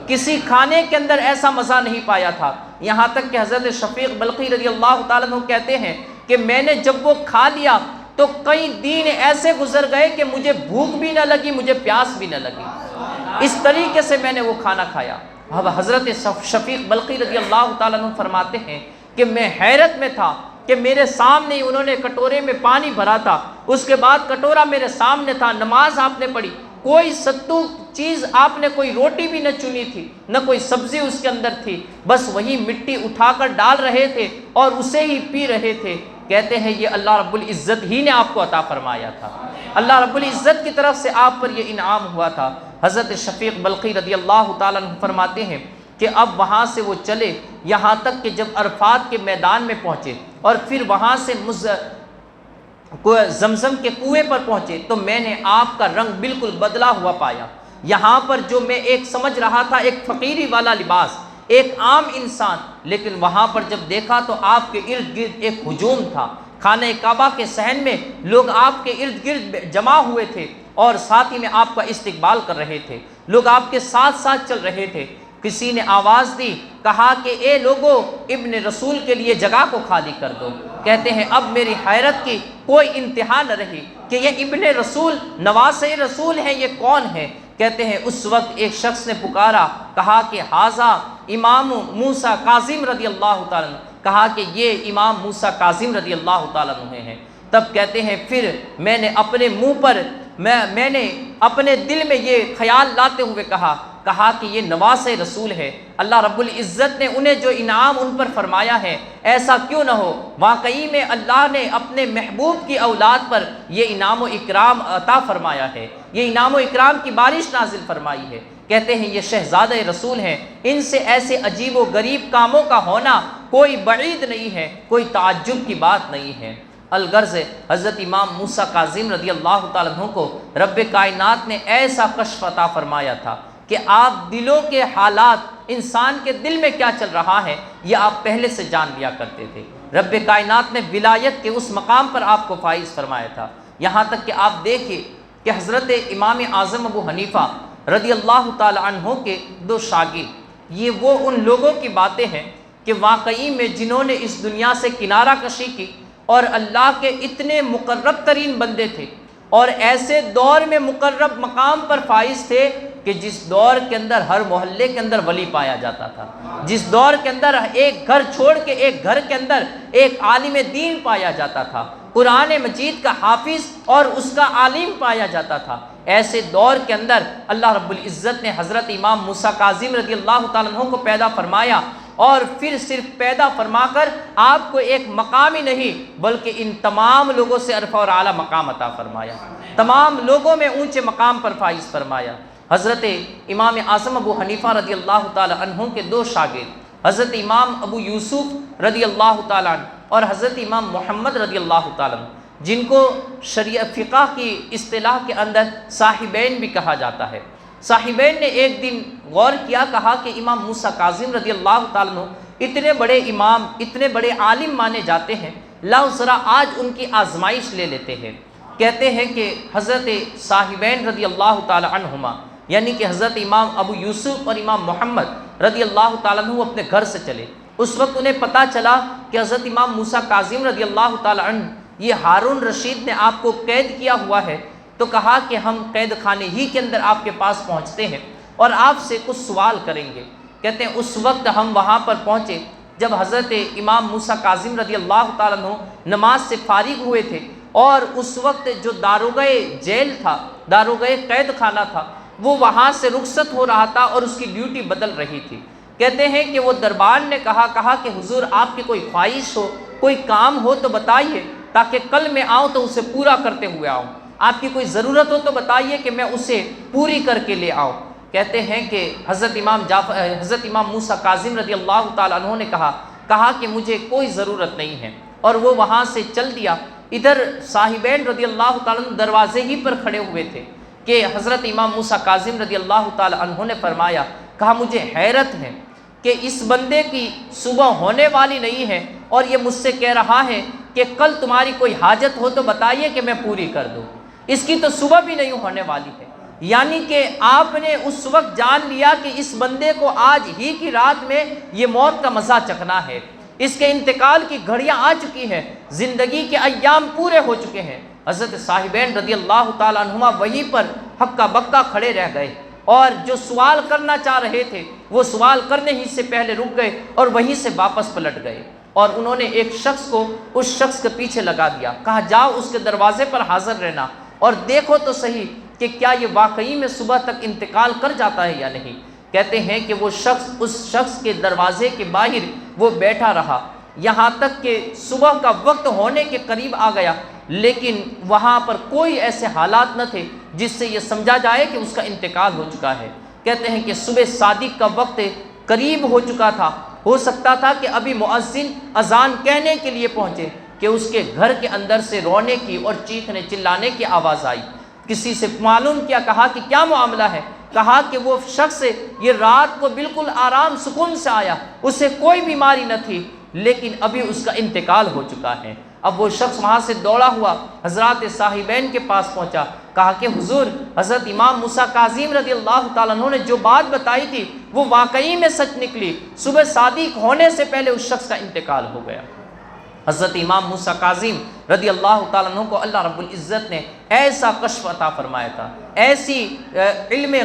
کسی کھانے کے اندر ایسا مزہ نہیں پایا تھا۔ یہاں تک کہ حضرت شفیق بلخی رضی اللہ تعالیٰ عنہ کہتے ہیں کہ میں نے جب وہ کھا لیا تو کئی دن ایسے گزر گئے کہ مجھے بھوک بھی نہ لگی، مجھے پیاس بھی نہ لگی، اس طریقے سے میں نے وہ کھانا کھایا۔ اب حضرت شفیق بلخی رضی اللہ تعالیٰ عنہ فرماتے ہیں کہ میں حیرت میں تھا کہ میرے سامنے انہوں نے کٹورے میں پانی بھرا تھا، اس کے بعد کٹورا میرے سامنے تھا، نماز آپ نے پڑھی، کوئی ستو چیز آپ نے کوئی روٹی بھی نہ چنی تھی، نہ کوئی سبزی اس کے اندر تھی، بس وہی مٹی اٹھا کر ڈال رہے تھے اور اسے ہی پی رہے تھے۔ کہتے ہیں یہ اللہ رب العزت ہی نے آپ کو عطا فرمایا تھا، اللہ رب العزت کی طرف سے آپ پر یہ انعام ہوا تھا۔ حضرت شفیق بلخی رضی اللہ تعالیٰ عنہ فرماتے ہیں کہ اب وہاں سے وہ چلے یہاں تک کہ جب عرفات کے میدان میں پہنچے اور پھر وہاں سے زمزم کے کنویں پر پہنچے تو میں نے آپ کا رنگ بالکل بدلا ہوا پایا۔ یہاں پر جو میں ایک سمجھ رہا تھا ایک فقیری والا لباس، ایک عام انسان، لیکن وہاں پر جب دیکھا تو آپ کے ارد گرد ایک ہجوم تھا، خانہ کعبہ کے صحن میں لوگ آپ کے ارد گرد جمع ہوئے تھے اور ساتھ ہی میں آپ کا استقبال کر رہے تھے، لوگ آپ کے ساتھ ساتھ چل رہے تھے۔ کسی نے آواز دی، کہا کہ اے لوگو، ابن رسول کے لیے جگہ کو خالی کر دو۔ کہتے ہیں اب میری حیرت کی کوئی انتہا نہ رہی کہ یہ ابن رسول، نواسے رسول ہیں، یہ کون ہے؟ کہتے ہیں اس وقت ایک شخص نے پکارا، کہا کہ ھذا امام موسیٰ کاظم رضی اللہ تعالیٰ عنہ، کہا کہ یہ امام موسیٰ کاظم رضی اللہ تعالیٰ عنہ ہیں۔ تب کہتے ہیں پھر میں نے اپنے منہ پر میں نے اپنے دل میں یہ خیال لاتے ہوئے کہا کہ یہ نواس رسول ہے، اللہ رب العزت نے انہیں جو انعام ان پر فرمایا ہے ایسا کیوں نہ ہو، واقعی میں اللہ نے اپنے محبوب کی اولاد پر یہ انعام و اکرام عطا فرمایا ہے، یہ انعام و اکرام کی بارش نازل فرمائی ہے۔ کہتے ہیں یہ شہزادہ رسول ہیں، ان سے ایسے عجیب و غریب کاموں کا ہونا کوئی بعید نہیں ہے، کوئی تعجب کی بات نہیں ہے۔ الغرض حضرت امام موسیٰ کاظم رضی اللہ تعالیٰ عنہ کو رب کائنات نے ایسا کشف عطا فرمایا تھا کہ آپ دلوں کے حالات، انسان کے دل میں کیا چل رہا ہے، یہ آپ پہلے سے جان لیا کرتے تھے۔ رب کائنات نے ولایت کے اس مقام پر آپ کو فائز فرمایا تھا، یہاں تک کہ آپ دیکھیے کہ حضرت امام اعظم ابو حنیفہ رضی اللہ تعالی عنہ کے دو شاگرد، یہ وہ ان لوگوں کی باتیں ہیں کہ واقعی میں جنہوں نے اس دنیا سے کنارہ کشی کی اور اللہ کے اتنے مقرب ترین بندے تھے اور ایسے دور میں مقرب مقام پر فائز تھے کہ جس دور کے اندر ہر محلے کے اندر ولی پایا جاتا تھا، جس دور کے اندر ایک گھر چھوڑ کے ایک گھر کے اندر ایک عالم دین پایا جاتا تھا، قرآن مجید کا حافظ اور اس کا عالم پایا جاتا تھا، ایسے دور کے اندر اللہ رب العزت نے حضرت امام موسیٰ کاظم رضی اللہ تعالیٰ عنہ کو پیدا فرمایا اور پھر صرف پیدا فرما کر آپ کو ایک مقام ہی نہیں بلکہ ان تمام لوگوں سے عرفہ اور اعلیٰ مقام عطا فرمایا، تمام لوگوں میں اونچے مقام پر فائز فرمایا۔ حضرت امام اعظم ابو حنیفہ رضی اللہ تعالی عنہ کے دو شاگرد حضرت امام ابو یوسف رضی اللہ تعالی عنہ اور حضرت امام محمد رضی اللہ تعالی عنہ، جن کو شریعت فقہ کی اصطلاح کے اندر صاحبین بھی کہا جاتا ہے، صاحبین نے ایک دن غور کیا، کہا کہ امام موسیٰ کاظم رضی اللہ تعالیٰ عنہ اتنے بڑے امام، اتنے بڑے عالم مانے جاتے ہیں، لاؤ ذرا آج ان کی آزمائش لے لیتے ہیں۔ کہتے ہیں کہ حضرت صاحبین رضی اللہ تعالیٰ عنہما یعنی کہ حضرت امام ابو یوسف اور امام محمد رضی اللہ تعالیٰ عنہ اپنے گھر سے چلے، اس وقت انہیں پتہ چلا کہ حضرت امام موسیٰ کاظم رضی اللہ تعالیٰ عنہ یہ ہارون رشید نے آپ کو قید کیا ہوا ہے، تو کہا کہ ہم قید خانے ہی کے اندر آپ کے پاس پہنچتے ہیں اور آپ سے کچھ سوال کریں گے۔ کہتے ہیں اس وقت ہم وہاں پر پہنچے جب حضرت امام موسیٰ کاظم رضی اللہ تعالیٰ عنہ نماز سے فارغ ہوئے تھے، اور اس وقت جو داروغہ جیل تھا، داروغہ قید خانہ تھا، وہ وہاں سے رخصت ہو رہا تھا اور اس کی ڈیوٹی بدل رہی تھی۔ کہتے ہیں کہ وہ دربان نے کہا کہ حضور آپ کی کوئی خواہش ہو، کوئی کام ہو تو بتائیے تاکہ کل میں آؤں تو اسے پورا کرتے ہوئے آؤں، آپ کی کوئی ضرورت ہو تو بتائیے کہ میں اسے پوری کر کے لے آؤں۔ کہتے ہیں کہ حضرت امام موسیٰ کاظم رضی اللہ تعالیٰ عنہ نے کہا کہ مجھے کوئی ضرورت نہیں ہے، اور وہ وہاں سے چل دیا۔ ادھر صاحبین رضی اللہ تعالیٰ عنہ دروازے ہی پر کھڑے ہوئے تھے کہ حضرت امام موسیٰ کاظم رضی اللہ تعالیٰ عنہ نے فرمایا، کہا مجھے حیرت ہے کہ اس بندے کی صبح ہونے والی نہیں ہے اور یہ مجھ سے کہہ رہا ہے کہ کل تمہاری کوئی حاجت ہو تو بتائیے کہ میں پوری کر دوں، اس کی تو صبح بھی نہیں ہونے والی ہے۔ یعنی کہ آپ نے اس وقت جان لیا کہ اس بندے کو آج ہی کی رات میں یہ موت کا مزہ چکھنا ہے، اس کے انتقال کی گھڑیاں آ چکی ہیں، زندگی کے ایام پورے ہو چکے ہیں۔ حضرت صاحبین رضی اللہ تعالیٰ عنہما وہیں پر ہکا بکا کھڑے رہ گئے، اور جو سوال کرنا چاہ رہے تھے وہ سوال کرنے ہی سے پہلے رک گئے اور وہیں سے واپس پلٹ گئے، اور انہوں نے ایک شخص کو اس شخص کے پیچھے لگا دیا، کہا جاؤ اس کے دروازے پر حاضر رہنا اور دیکھو تو صحیح کہ کیا یہ واقعی میں صبح تک انتقال کر جاتا ہے یا نہیں۔ کہتے ہیں کہ وہ شخص اس شخص کے دروازے کے باہر وہ بیٹھا رہا یہاں تک کہ صبح کا وقت ہونے کے قریب آ گیا، لیکن وہاں پر کوئی ایسے حالات نہ تھے جس سے یہ سمجھا جائے کہ اس کا انتقال ہو چکا ہے۔ کہتے ہیں کہ صبح صادق کا وقت قریب ہو چکا تھا، ہو سکتا تھا کہ ابھی مؤذن اذان کہنے کے لیے پہنچے کہ اس کے گھر کے اندر سے رونے کی اور چیخنے چلانے کی آواز آئی۔ کسی سے معلوم کیا، کہا کہ کیا معاملہ ہے، کہا کہ وہ شخص یہ رات کو بالکل آرام سکون سے آیا، اسے کوئی بیماری نہ تھی، لیکن ابھی اس کا انتقال ہو چکا ہے۔ اب وہ شخص وہاں سے دوڑا ہوا حضرات صاحبین کے پاس پہنچا، کہا کہ حضور حضرت امام موسیٰ کاظم رضی اللہ تعالیٰ عنہ نے جو بات بتائی تھی وہ واقعی میں سچ نکلی، صبح صادق ہونے سے پہلے اس شخص کا انتقال ہو گیا۔ حضرت امام موسیٰ کاظم رضی اللہ تعالیٰ عنہ کو اللہ رب العزت نے ایسا کشف عطا فرمایا تھا، ایسی علم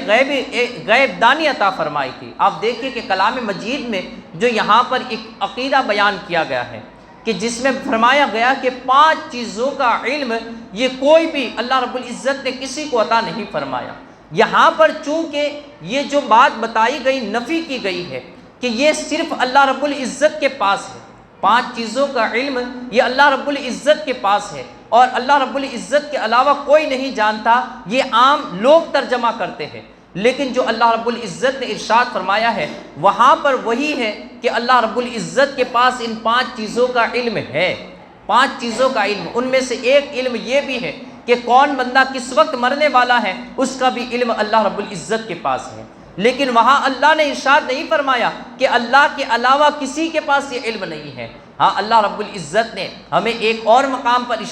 غیب دانی عطا فرمائی تھی۔ آپ دیکھیں کہ کلام مجید میں جو یہاں پر ایک عقیدہ بیان کیا گیا ہے کہ جس میں فرمایا گیا کہ 5 چیزوں کا علم یہ کوئی بھی اللہ رب العزت نے کسی کو عطا نہیں فرمایا۔ یہاں پر چونکہ یہ جو بات بتائی گئی نفی کی گئی ہے کہ یہ صرف اللہ رب العزت کے پاس ہے، 5 چیزوں کا علم یہ اللہ رب العزت کے پاس ہے اور اللہ رب العزت کے علاوہ کوئی نہیں جانتا، یہ عام لوگ ترجمہ کرتے ہیں، لیکن جو اللہ رب العزت نے ارشاد فرمایا ہے وہاں پر وہی ہے کہ اللہ رب العزت کے پاس ان 5 چیزوں کا علم ہے۔ 5 چیزوں کا علم، ان میں سے ایک علم یہ بھی ہے کہ کون بندہ کس وقت مرنے والا ہے، اس کا بھی علم اللہ رب العزت کے پاس ہے۔ لیکن وہاں اللہ نے ارشاد نہیں فرمایا کہ اللہ کے علاوہ کسی کے پاس یہ علم نہیں ہے۔ ہاں اللہ رب العزت نے ہمیں ایک اور مقام پر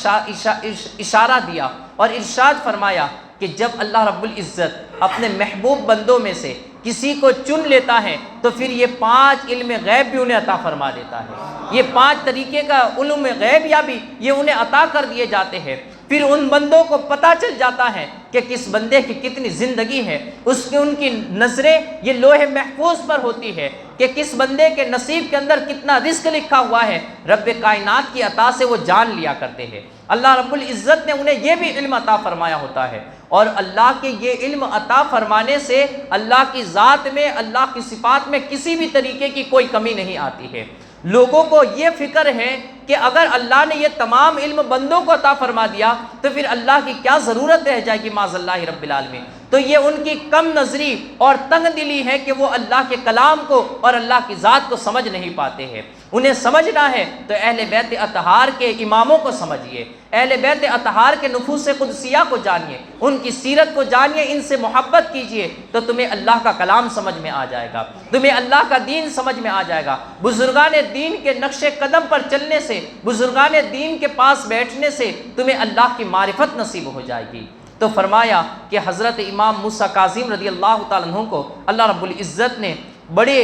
اشارہ دیا اور ارشاد فرمایا کہ جب اللہ رب العزت اپنے محبوب بندوں میں سے کسی کو چن لیتا ہے تو پھر یہ 5 علم غیب بھی انہیں عطا فرما دیتا ہے۔ یہ 5 طریقے کا علم غیب یا بھی یہ انہیں عطا کر دیے جاتے ہیں۔ پھر ان بندوں کو پتہ چل جاتا ہے کہ کس بندے کی کتنی زندگی ہے، ان کی نظریں یہ لوح محفوظ پر ہوتی ہے کہ کس بندے کے نصیب کے اندر کتنا رزق لکھا ہوا ہے، رب کائنات کی عطا سے وہ جان لیا کرتے ہیں۔ اللہ رب العزت نے انہیں یہ بھی علم عطا فرمایا ہوتا ہے، اور اللہ کے یہ علم عطا فرمانے سے اللہ کی ذات میں، اللہ کی صفات میں کسی بھی طریقے کی کوئی کمی نہیں آتی ہے۔ لوگوں کو یہ فکر ہے کہ اگر اللہ نے یہ تمام علم بندوں کو عطا فرما دیا تو پھر اللہ کی کیا ضرورت رہ جائے گی معاذ اللہ رب العالمین۔ تو یہ ان کی کم نظری اور تنگ دلی ہے کہ وہ اللہ کے کلام کو اور اللہ کی ذات کو سمجھ نہیں پاتے ہیں۔ انہیں سمجھنا ہے تو اہل بیت اطہار کے اماموں کو سمجھیے، اہل بیت اطہار کے نفوس قدسیہ کو جانیے، ان کی سیرت کو جانیے، ان سے محبت کیجیے تو تمہیں اللہ کا کلام سمجھ میں آ جائے گا، تمہیں اللہ کا دین سمجھ میں آ جائے گا۔ بزرگان دین کے نقش قدم پر چلنے سے، بزرگان دین کے پاس بیٹھنے سے تمہیں اللہ کی معرفت نصیب ہو جائے گی۔ تو فرمایا کہ حضرت امام موسیٰ کاظم رضی اللہ تعالیٰ عنہ کو اللہ رب العزت نے بڑے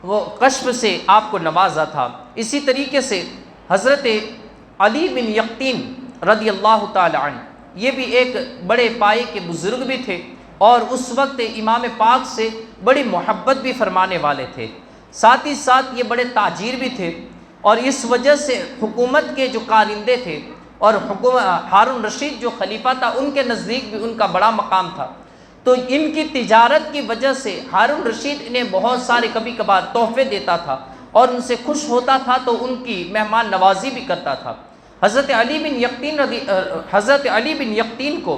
وہ کشف سے آپ کو نوازا تھا۔ اسی طریقے سے حضرت علی بن یقطین رضی اللہ تعالیٰ عنہ یہ بھی ایک بڑے پائے کے بزرگ بھی تھے، اور اس وقت امام پاک سے بڑی محبت بھی فرمانے والے تھے، ساتھ ہی ساتھ یہ بڑے تاجر بھی تھے، اور اس وجہ سے حکومت کے جو کارندے تھے اور ہارون رشید جو خلیفہ تھا ان کے نزدیک بھی ان کا بڑا مقام تھا۔ تو ان کی تجارت کی وجہ سے ہارون رشید انہیں بہت سارے کبھی کبھار تحفے دیتا تھا اور ان سے خوش ہوتا تھا، تو ان کی مہمان نوازی بھی کرتا تھا۔ حضرت علی بن یقطین کو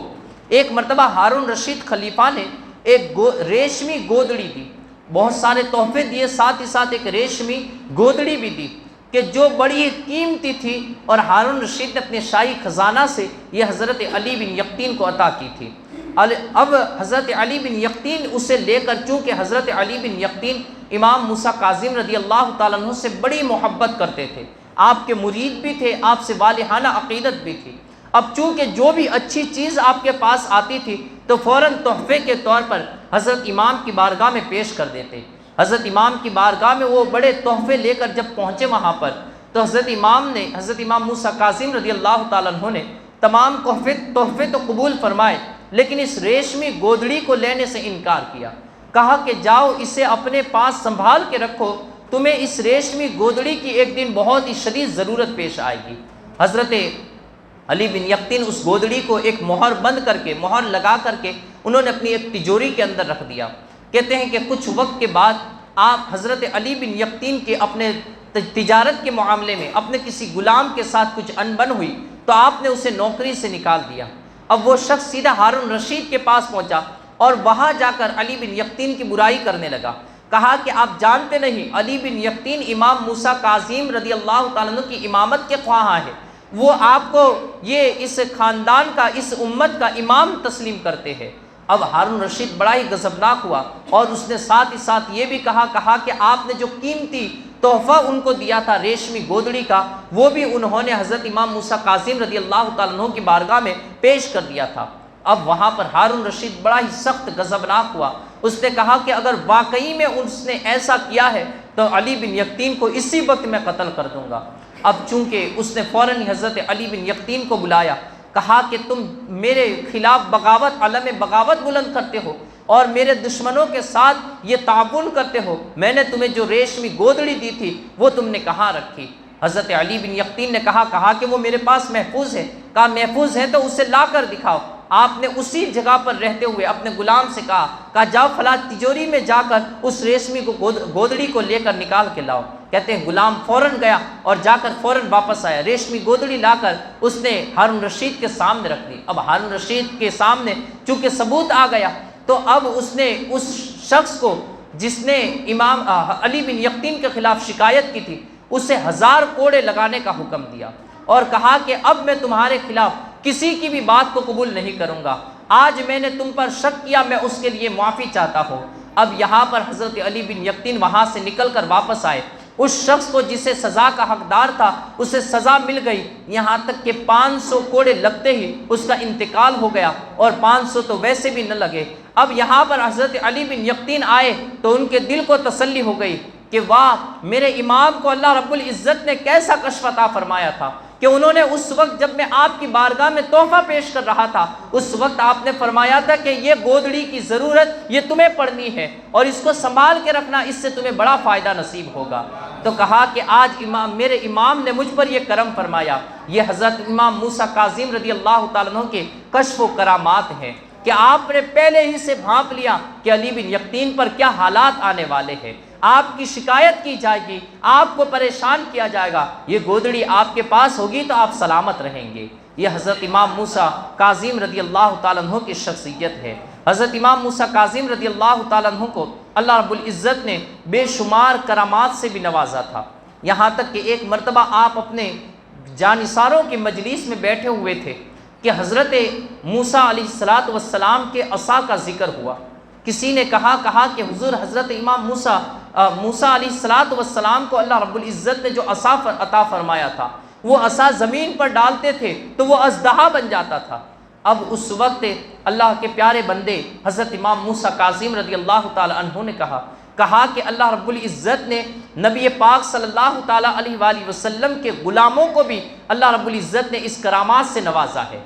ایک مرتبہ ہارون رشید خلیفہ نے ایک ریشمی گودڑی دی، بہت سارے تحفے دیے، ساتھ ہی ساتھ ایک ریشمی گودڑی بھی دی کہ جو بڑی قیمتی تھی، اور ہارون رشید نے اپنے شاہی خزانہ سے یہ حضرت علی بن یقطین کو عطا کی تھی۔ اب حضرت علی بن یقطین اسے لے کر، چونکہ حضرت علی بن یقطین امام موسیٰ کاظم رضی اللہ تعالیٰ عنہ سے بڑی محبت کرتے تھے، آپ کے مرید بھی تھے، آپ سے والہانہ عقیدت بھی تھی۔ اب چونکہ جو بھی اچھی چیز آپ کے پاس آتی تھی تو فوراً تحفے کے طور پر حضرت امام کی بارگاہ میں پیش کر دیتے۔ حضرت امام کی بارگاہ میں وہ بڑے تحفے لے کر جب پہنچے وہاں پر، تو حضرت امام موسیٰ کاظم رضی اللہ تعالیٰ عنہ نے تمام تحفے تو قبول فرمائے، لیکن اس ریشمی گودڑی کو لینے سے انکار کیا، کہا کہ جاؤ اسے اپنے پاس سنبھال کے رکھو، تمہیں اس ریشمی گودڑی کی ایک دن بہت ہی شدید ضرورت پیش آئے گی۔ حضرت علی بن یقطین اس گودڑی کو ایک مہر بند کر کے، مہر لگا کر کے انہوں نے اپنی ایک تجوری کے اندر رکھ دیا۔ کہتے ہیں کہ کچھ وقت کے بعد آپ حضرت علی بن یقطین کے اپنے تجارت کے معاملے میں اپنے کسی غلام کے ساتھ کچھ انبن ہوئی تو آپ نے اسے نوکری سے نکال دیا۔ اب وہ شخص سیدھا ہارون رشید کے پاس پہنچا اور وہاں جا کر علی بن یقطین کی برائی کرنے لگا، کہا کہ آپ جانتے نہیں علی بن یقطین امام موسیٰ کاظم رضی اللہ تعالیٰ عنہ کی امامت کے خواہاں ہیں، وہ آپ کو یہ اس خاندان کا، اس امت کا امام تسلیم کرتے ہیں۔ اب ہارون رشید بڑا ہی غضبناک ہوا، اور اس نے ساتھ ہی ساتھ یہ بھی کہا کہ آپ نے جو قیمتی تحفہ ان کو دیا تھا ریشمی گودڑی کا، وہ بھی انہوں نے حضرت امام موسیٰ کاظم رضی اللہ تعالیٰ عنہ کی بارگاہ میں پیش کر دیا تھا۔ اب وہاں پر ہارون رشید بڑا ہی سخت غضبناک ہوا، اس نے کہا کہ اگر واقعی میں اس نے ایسا کیا ہے تو علی بن یقطین کو اسی وقت میں قتل کر دوں گا۔ اب چونکہ اس نے فوراً حضرت علی بن یقطین کو بلایا، کہا کہ تم میرے خلاف بغاوت، علم بغاوت بلند کرتے ہو اور میرے دشمنوں کے ساتھ یہ تعاون کرتے ہو، میں نے تمہیں جو ریشمی گودڑی دی تھی وہ تم نے کہاں رکھی؟ حضرت علی بن یقطین نے کہا کہ وہ میرے پاس محفوظ ہے۔ کہا محفوظ ہے تو اسے لا کر دکھاؤ۔ آپ نے اسی جگہ پر رہتے ہوئے اپنے غلام سے کہا جاؤ فلاں تجوری میں جا کر اس ریشمی گودڑی کو لے کر نکال کے لاؤ۔ کہتے ہیں غلام فوراً گیا اور جا کر فوراً واپس آیا، ریشمی گودڑی لا کر اس نے ہارون رشید کے سامنے رکھ دی۔ اب ہارون رشید کے سامنے چونکہ ثبوت آ گیا تو اب اس نے اس شخص کو جس نے امام علی بن یقطین کے خلاف شکایت کی تھی اسے 1000 کوڑے لگانے کا حکم دیا۔ اور کہا کہ اب میں تمہارے خلاف کسی کی بھی بات کو قبول نہیں کروں گا، آج میں نے تم پر شک کیا، میں اس کے لیے معافی چاہتا ہوں۔ اب یہاں پر حضرت علی بن یقطین وہاں سے نکل کر واپس آئے، اس شخص کو جسے سزا کا حقدار تھا اسے سزا مل گئی، یہاں تک کہ 500 کوڑے لگتے ہی اس کا انتقال ہو گیا، اور 500 تو ویسے بھی نہ لگے۔ اب یہاں پر حضرت علی بن یقطین آئے تو ان کے دل کو تسلی ہو گئی کہ واہ، میرے امام کو اللہ رب العزت نے کیسا کشف عطا فرمایا تھا کہ انہوں نے اس وقت جب میں آپ کی بارگاہ میں تحفہ پیش کر رہا تھا، اس وقت آپ نے فرمایا تھا کہ یہ گودڑی کی ضرورت یہ تمہیں پڑنی ہے اور اس کو سنبھال کے رکھنا، اس سے تمہیں بڑا فائدہ نصیب ہوگا۔ تو کہا کہ آج میرے امام نے مجھ پر یہ کرم فرمایا۔ یہ حضرت امام موسیٰ کاظم رضی اللہ تعالیٰ عنہ کے کشف و کرامات ہیں کہ آپ نے پہلے ہی سے بھانپ لیا کہ علی بن یقطین پر کیا حالات آنے والے ہیں، آپ کی شکایت کی جائے گی، آپ کو پریشان کیا جائے گا، یہ گودڑی آپ کے پاس ہوگی تو آپ سلامت رہیں گے۔ یہ حضرت امام موسیٰ کاظم رضی اللہ تعالیٰ عنہ کی شخصیت ہے۔ حضرت امام موسیٰ کاظم رضی اللہ تعالیٰ عنہ کو اللہ رب العزت نے بے شمار کرامات سے بھی نوازا تھا، یہاں تک کہ ایک مرتبہ آپ اپنے جانثاروں کی مجلس میں بیٹھے ہوئے تھے کہ حضرت موسیٰ علیہ السلام کے عصا کا ذکر ہوا۔ کسی نے کہا کہ حضور حضرت امام موسیٰ علیہ السلام کو اللہ رب العزت نے جو عصا عطا فرمایا تھا، وہ عصا زمین پر ڈالتے تھے تو وہ اژدہا بن جاتا تھا۔ اب اس وقت اللہ کے پیارے بندے حضرت امام موسیٰ کاظم رضی اللہ تعالی عنہ نے کہا کہ اللہ رب العزت نے نبی پاک صلی اللہ تعالیٰ علیہ وآلہ وسلم کے غلاموں کو بھی اللہ رب العزت نے اس کرامات سے نوازا ہے،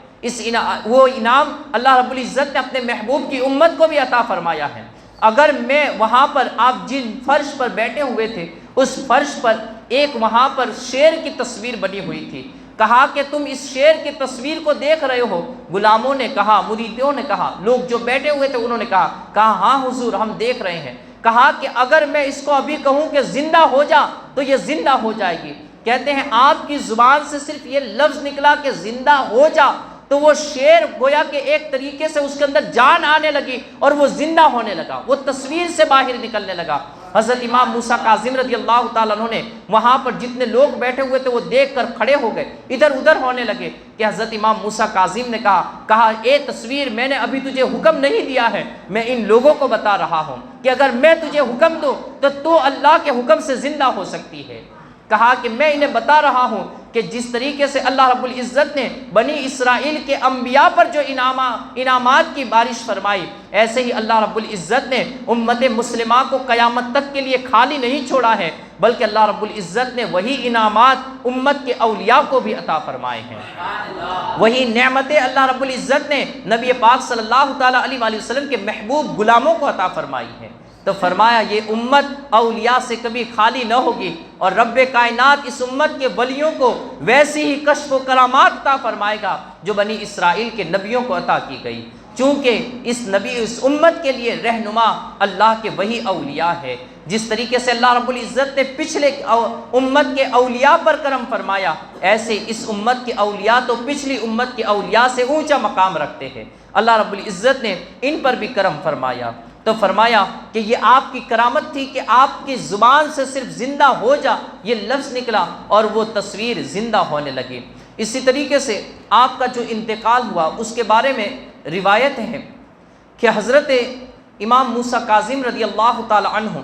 وہ انعام اللہ رب العزت نے اپنے محبوب کی امت کو بھی عطا فرمایا ہے۔ اگر میں وہاں پر آپ جن فرش پر بیٹھے ہوئے تھے، اس فرش پر ایک وہاں پر شیر کی تصویر بنی ہوئی تھی، کہا کہ تم اس شیر کی تصویر کو دیکھ رہے ہو؟ غلاموں نے کہا، مریدوں نے کہا، لوگ جو بیٹھے ہوئے تھے انہوں نے کہا ہاں حضور ہم دیکھ رہے ہیں۔ کہا کہ اگر میں اس کو ابھی کہوں کہ زندہ ہو جا تو یہ زندہ ہو جائے گی۔ کہتے ہیں آپ کی زبان سے صرف یہ لفظ نکلا کہ زندہ ہو جا تو وہ شیر گویا کہ ایک طریقے سے اس کے اندر جان آنے لگی اور وہ زندہ ہونے لگا، وہ تصویر سے باہر نکلنے لگا۔ حضرت امام موسیٰ کاظم رضی اللہ تعالیٰ عنہ نے وہاں پر جتنے لوگ بیٹھے ہوئے تھے وہ دیکھ کر کھڑے ہو گئے، ادھر ادھر ہونے لگے کہ حضرت امام موسیٰ کاظم نے کہا اے تصویر، میں نے ابھی تجھے حکم نہیں دیا ہے، میں ان لوگوں کو بتا رہا ہوں کہ اگر میں تجھے حکم دوں تو اللہ کے حکم سے زندہ ہو سکتی ہے۔ کہا کہ میں انہیں بتا رہا ہوں کہ جس طریقے سے اللہ رب العزت نے بنی اسرائیل کے انبیاء پر جو انعامات کی بارش فرمائی، ایسے ہی اللہ رب العزت نے امت مسلمہ کو قیامت تک کے لیے خالی نہیں چھوڑا ہے، بلکہ اللہ رب العزت نے وہی انعامات امت کے اولیاء کو بھی عطا فرمائے ہیں، وہی نعمتیں اللہ رب العزت نے نبی پاک صلی اللہ تعالیٰ علیہ وآلہ وسلم کے محبوب غلاموں کو عطا فرمائی ہیں۔ تو فرمایا یہ امت اولیاء سے کبھی خالی نہ ہوگی، اور رب کائنات اس امت کے ولیوں کو ویسی ہی کشف و کرامات عطا فرمائے گا جو بنی اسرائیل کے نبیوں کو عطا کی گئی، چونکہ اس امت کے لیے رہنما اللہ کے وہی اولیاء ہے۔ جس طریقے سے اللہ رب العزت نے پچھلے امت کے اولیاء پر کرم فرمایا، ایسے اس امت کے اولیاء تو پچھلی امت کے اولیاء سے اونچا مقام رکھتے ہیں، اللہ رب العزت نے ان پر بھی کرم فرمایا۔ تو فرمایا کہ یہ آپ کی کرامت تھی کہ آپ کی زبان سے صرف زندہ ہو جا یہ لفظ نکلا اور وہ تصویر زندہ ہونے لگی۔ اسی طریقے سے آپ کا جو انتقال ہوا اس کے بارے میں روایت ہے کہ حضرت امام موسیٰ کاظم رضی اللہ تعالی عنہ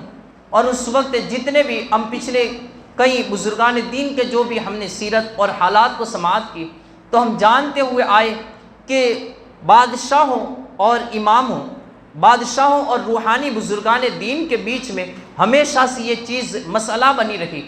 اور اس وقت جتنے بھی ہم پچھلے کئی بزرگان دین کے جو بھی ہم نے سیرت اور حالات کو سماعت کی، تو ہم جانتے ہوئے آئے کہ بادشاہوں اور اماموں، بادشاہوں اور روحانی بزرگان دین کے بیچ میں ہمیشہ سے یہ چیز مسئلہ بنی رہی،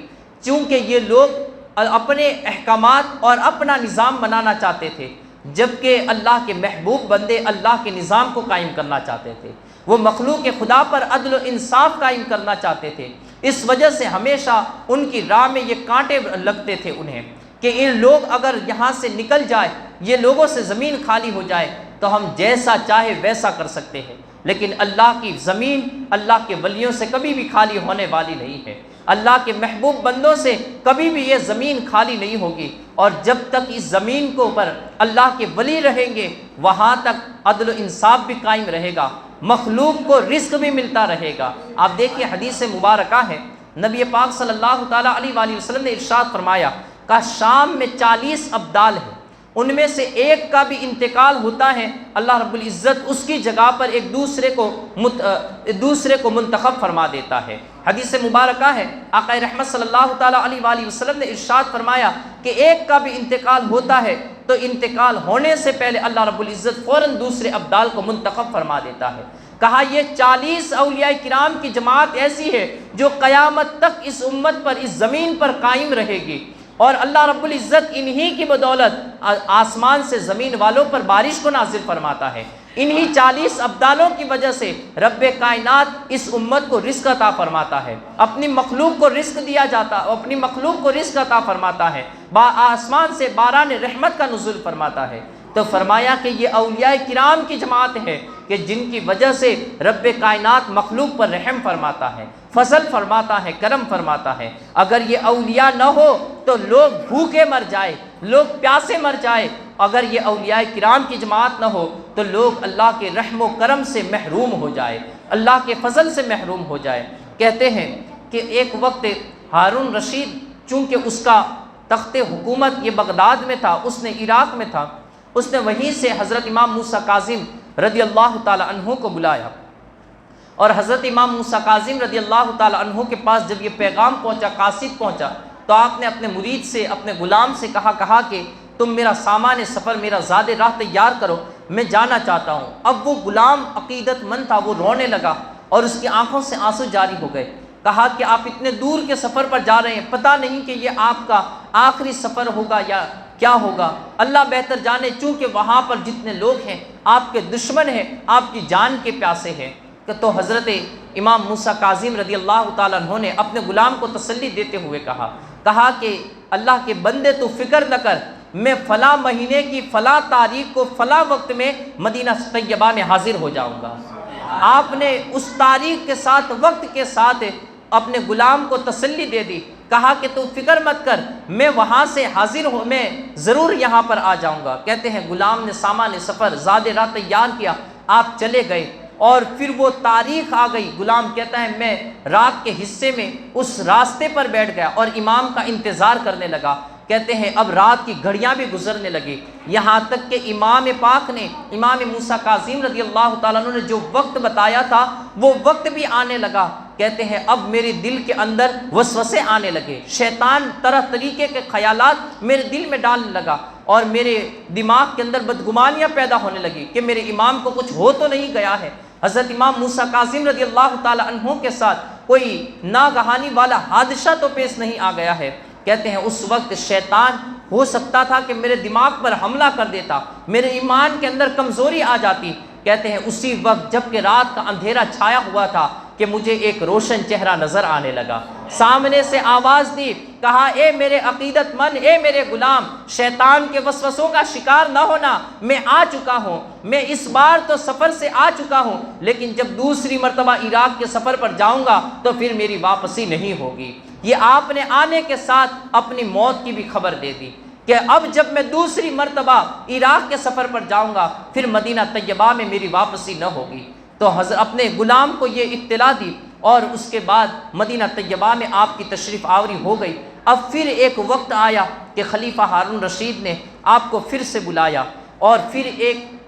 چونکہ یہ لوگ اپنے احکامات اور اپنا نظام بنانا چاہتے تھے، جبکہ اللہ کے محبوب بندے اللہ کے نظام کو قائم کرنا چاہتے تھے، وہ مخلوق خدا پر عدل و انصاف قائم کرنا چاہتے تھے۔ اس وجہ سے ہمیشہ ان کی راہ میں یہ کانٹے لگتے تھے انہیں کہ ان لوگ اگر یہاں سے نکل جائے، یہ لوگوں سے زمین خالی ہو جائے تو ہم جیسا چاہے ویسا کر سکتے ہیں، لیکن اللہ کی زمین اللہ کے ولیوں سے کبھی بھی خالی ہونے والی نہیں ہے، اللہ کے محبوب بندوں سے کبھی بھی یہ زمین خالی نہیں ہوگی، اور جب تک اس زمین کو پر اللہ کے ولی رہیں گے وہاں تک عدل و انصاف بھی قائم رہے گا، مخلوق کو رزق بھی ملتا رہے گا۔ آپ دیکھیں حدیث مبارکہ ہے، نبی پاک صلی اللہ تعالیٰ علیہ وآلہ وسلم نے ارشاد فرمایا کہا شام میں 40 ابدال ہیں، ان میں سے ایک کا بھی انتقال ہوتا ہے اللہ رب العزت اس کی جگہ پر ایک دوسرے کو منتخب فرما دیتا ہے۔ حدیث مبارکہ ہے، آقا رحمت صلی اللہ تعالیٰ علیہ وآلہ وسلم نے ارشاد فرمایا کہ ایک کا بھی انتقال ہوتا ہے تو انتقال ہونے سے پہلے اللہ رب العزت فوراً دوسرے ابدال کو منتخب فرما دیتا ہے۔ کہا یہ 40 اولیاء کرام کی جماعت ایسی ہے جو قیامت تک اس امت پر، اس زمین پر قائم رہے گی، اور اللہ رب العزت انہی کی بدولت آسمان سے زمین والوں پر بارش کو نازل فرماتا ہے۔ انہی 40 ابدالوں کی وجہ سے رب کائنات اس امت کو رزق عطا فرماتا ہے، اپنی مخلوق کو رزق دیا جاتا، اپنی مخلوق کو رزق عطا فرماتا ہے، آسمان سے باران رحمت کا نزول فرماتا ہے۔ تو فرمایا کہ یہ اولیاء کرام کی جماعت ہے کہ جن کی وجہ سے رب کائنات مخلوق پر رحم فرماتا ہے، فضل فرماتا ہے، کرم فرماتا ہے۔ اگر یہ اولیاء نہ ہو تو لوگ بھوکے مر جائے، لوگ پیاسے مر جائے۔ اگر یہ اولیاء کرام کی جماعت نہ ہو تو لوگ اللہ کے رحم و کرم سے محروم ہو جائے، اللہ کے فضل سے محروم ہو جائے۔ کہتے ہیں کہ ایک وقت ہارون رشید، چونکہ اس کا تخت حکومت یہ بغداد میں تھا، اس نے عراق میں تھا، اس نے وہیں سے حضرت امام موسیٰ کاظم رضی اللہ تعالی عنہ کو بلایا، اور حضرت امام موسیٰ کاظم رضی اللہ تعالی عنہ کے پاس جب یہ پیغام پہنچا، قاصد پہنچا، تو آپ نے اپنے مرید سے، اپنے غلام سے کہا کہ تم میرا سامان سفر، میرا زاد راہ تیار کرو، میں جانا چاہتا ہوں۔ اب وہ غلام عقیدت مند تھا، وہ رونے لگا اور اس کی آنکھوں سے آنسو جاری ہو گئے۔ کہا کہ آپ اتنے دور کے سفر پر جا رہے ہیں، پتہ نہیں کہ یہ آپ کا آخری سفر ہوگا یا کیا ہوگا، اللہ بہتر جانے، چونکہ وہاں پر جتنے لوگ ہیں آپ کے دشمن ہیں، آپ کی جان کے پیاسے ہیں۔ تو حضرت امام موسیٰ کاظم رضی اللہ تعالیٰ عنہ نے اپنے غلام کو تسلی دیتے ہوئے کہا کہ اللہ کے بندے تو فکر نہ کر، میں فلاں مہینے کی فلاں تاریخ کو فلاں وقت میں مدینہ طیبہ میں حاضر ہو جاؤں گا۔ آپ نے اس تاریخ کے ساتھ، وقت کے ساتھ اپنے غلام کو تسلی دے دی، کہا کہ تو فکر مت کر، میں وہاں سے حاضر ہوں، میں ضرور یہاں پر آ جاؤں گا۔ کہتے ہیں غلام نے سامان سفر، زاد راہ تیار کیا، آپ چلے گئے، اور پھر وہ تاریخ آ گئی۔ غلام کہتا ہے میں رات کے حصے میں اس راستے پر بیٹھ گیا اور امام کا انتظار کرنے لگا۔ کہتے ہیں اب رات کی گھڑیاں بھی گزرنے لگی، یہاں تک کہ امام پاک نے، امام موسیٰ کاظم رضی اللہ تعالیٰ عنہ نے جو وقت بتایا تھا وہ وقت بھی آنے لگا۔ کہتے ہیں اب میرے دل کے اندر وسوسے آنے لگے، شیطان طرح طریقے کے خیالات میرے دل میں ڈالنے لگا، اور میرے دماغ کے اندر بدگمانیاں پیدا ہونے لگی کہ میرے امام کو کچھ ہو تو نہیں گیا ہے۔ حضرت امام موسیٰ کاظم رضی اللہ تعالیٰ عنہ کے ساتھ کوئی ناگہانی والا حادثہ تو پیش نہیں آ گیا ہے۔ کہتے ہیں اس وقت شیطان ہو سکتا تھا کہ میرے دماغ پر حملہ کر دیتا، میرے ایمان کے اندر کمزوری آ جاتی۔ کہتے ہیں اسی وقت جب کہ رات کا اندھیرا چھایا ہوا تھا کہ مجھے ایک روشن چہرہ نظر آنے لگا، سامنے سے آواز دی، کہا اے میرے عقیدت مند، اے میرے غلام، شیطان کے وسوسوں کا شکار نہ ہونا، میں آ چکا ہوں، میں اس بار تو سفر سے آ چکا ہوں، لیکن جب دوسری مرتبہ عراق کے سفر پر جاؤں گا تو پھر میری واپسی نہیں ہوگی۔ یہ آپ نے آنے کے ساتھ اپنی موت کی بھی خبر دے دی کہ اب جب میں دوسری مرتبہ عراق کے سفر پر جاؤں گا پھر مدینہ طیبہ میں میری واپسی نہ ہوگی۔ تو حضرت اپنے غلام کو یہ اطلاع دی، اور اس کے بعد مدینہ طیبہ میں آپ کی تشریف آوری ہو گئی۔ اب پھر ایک وقت آیا کہ خلیفہ ہارون رشید نے آپ کو پھر سے بلایا، اور پھر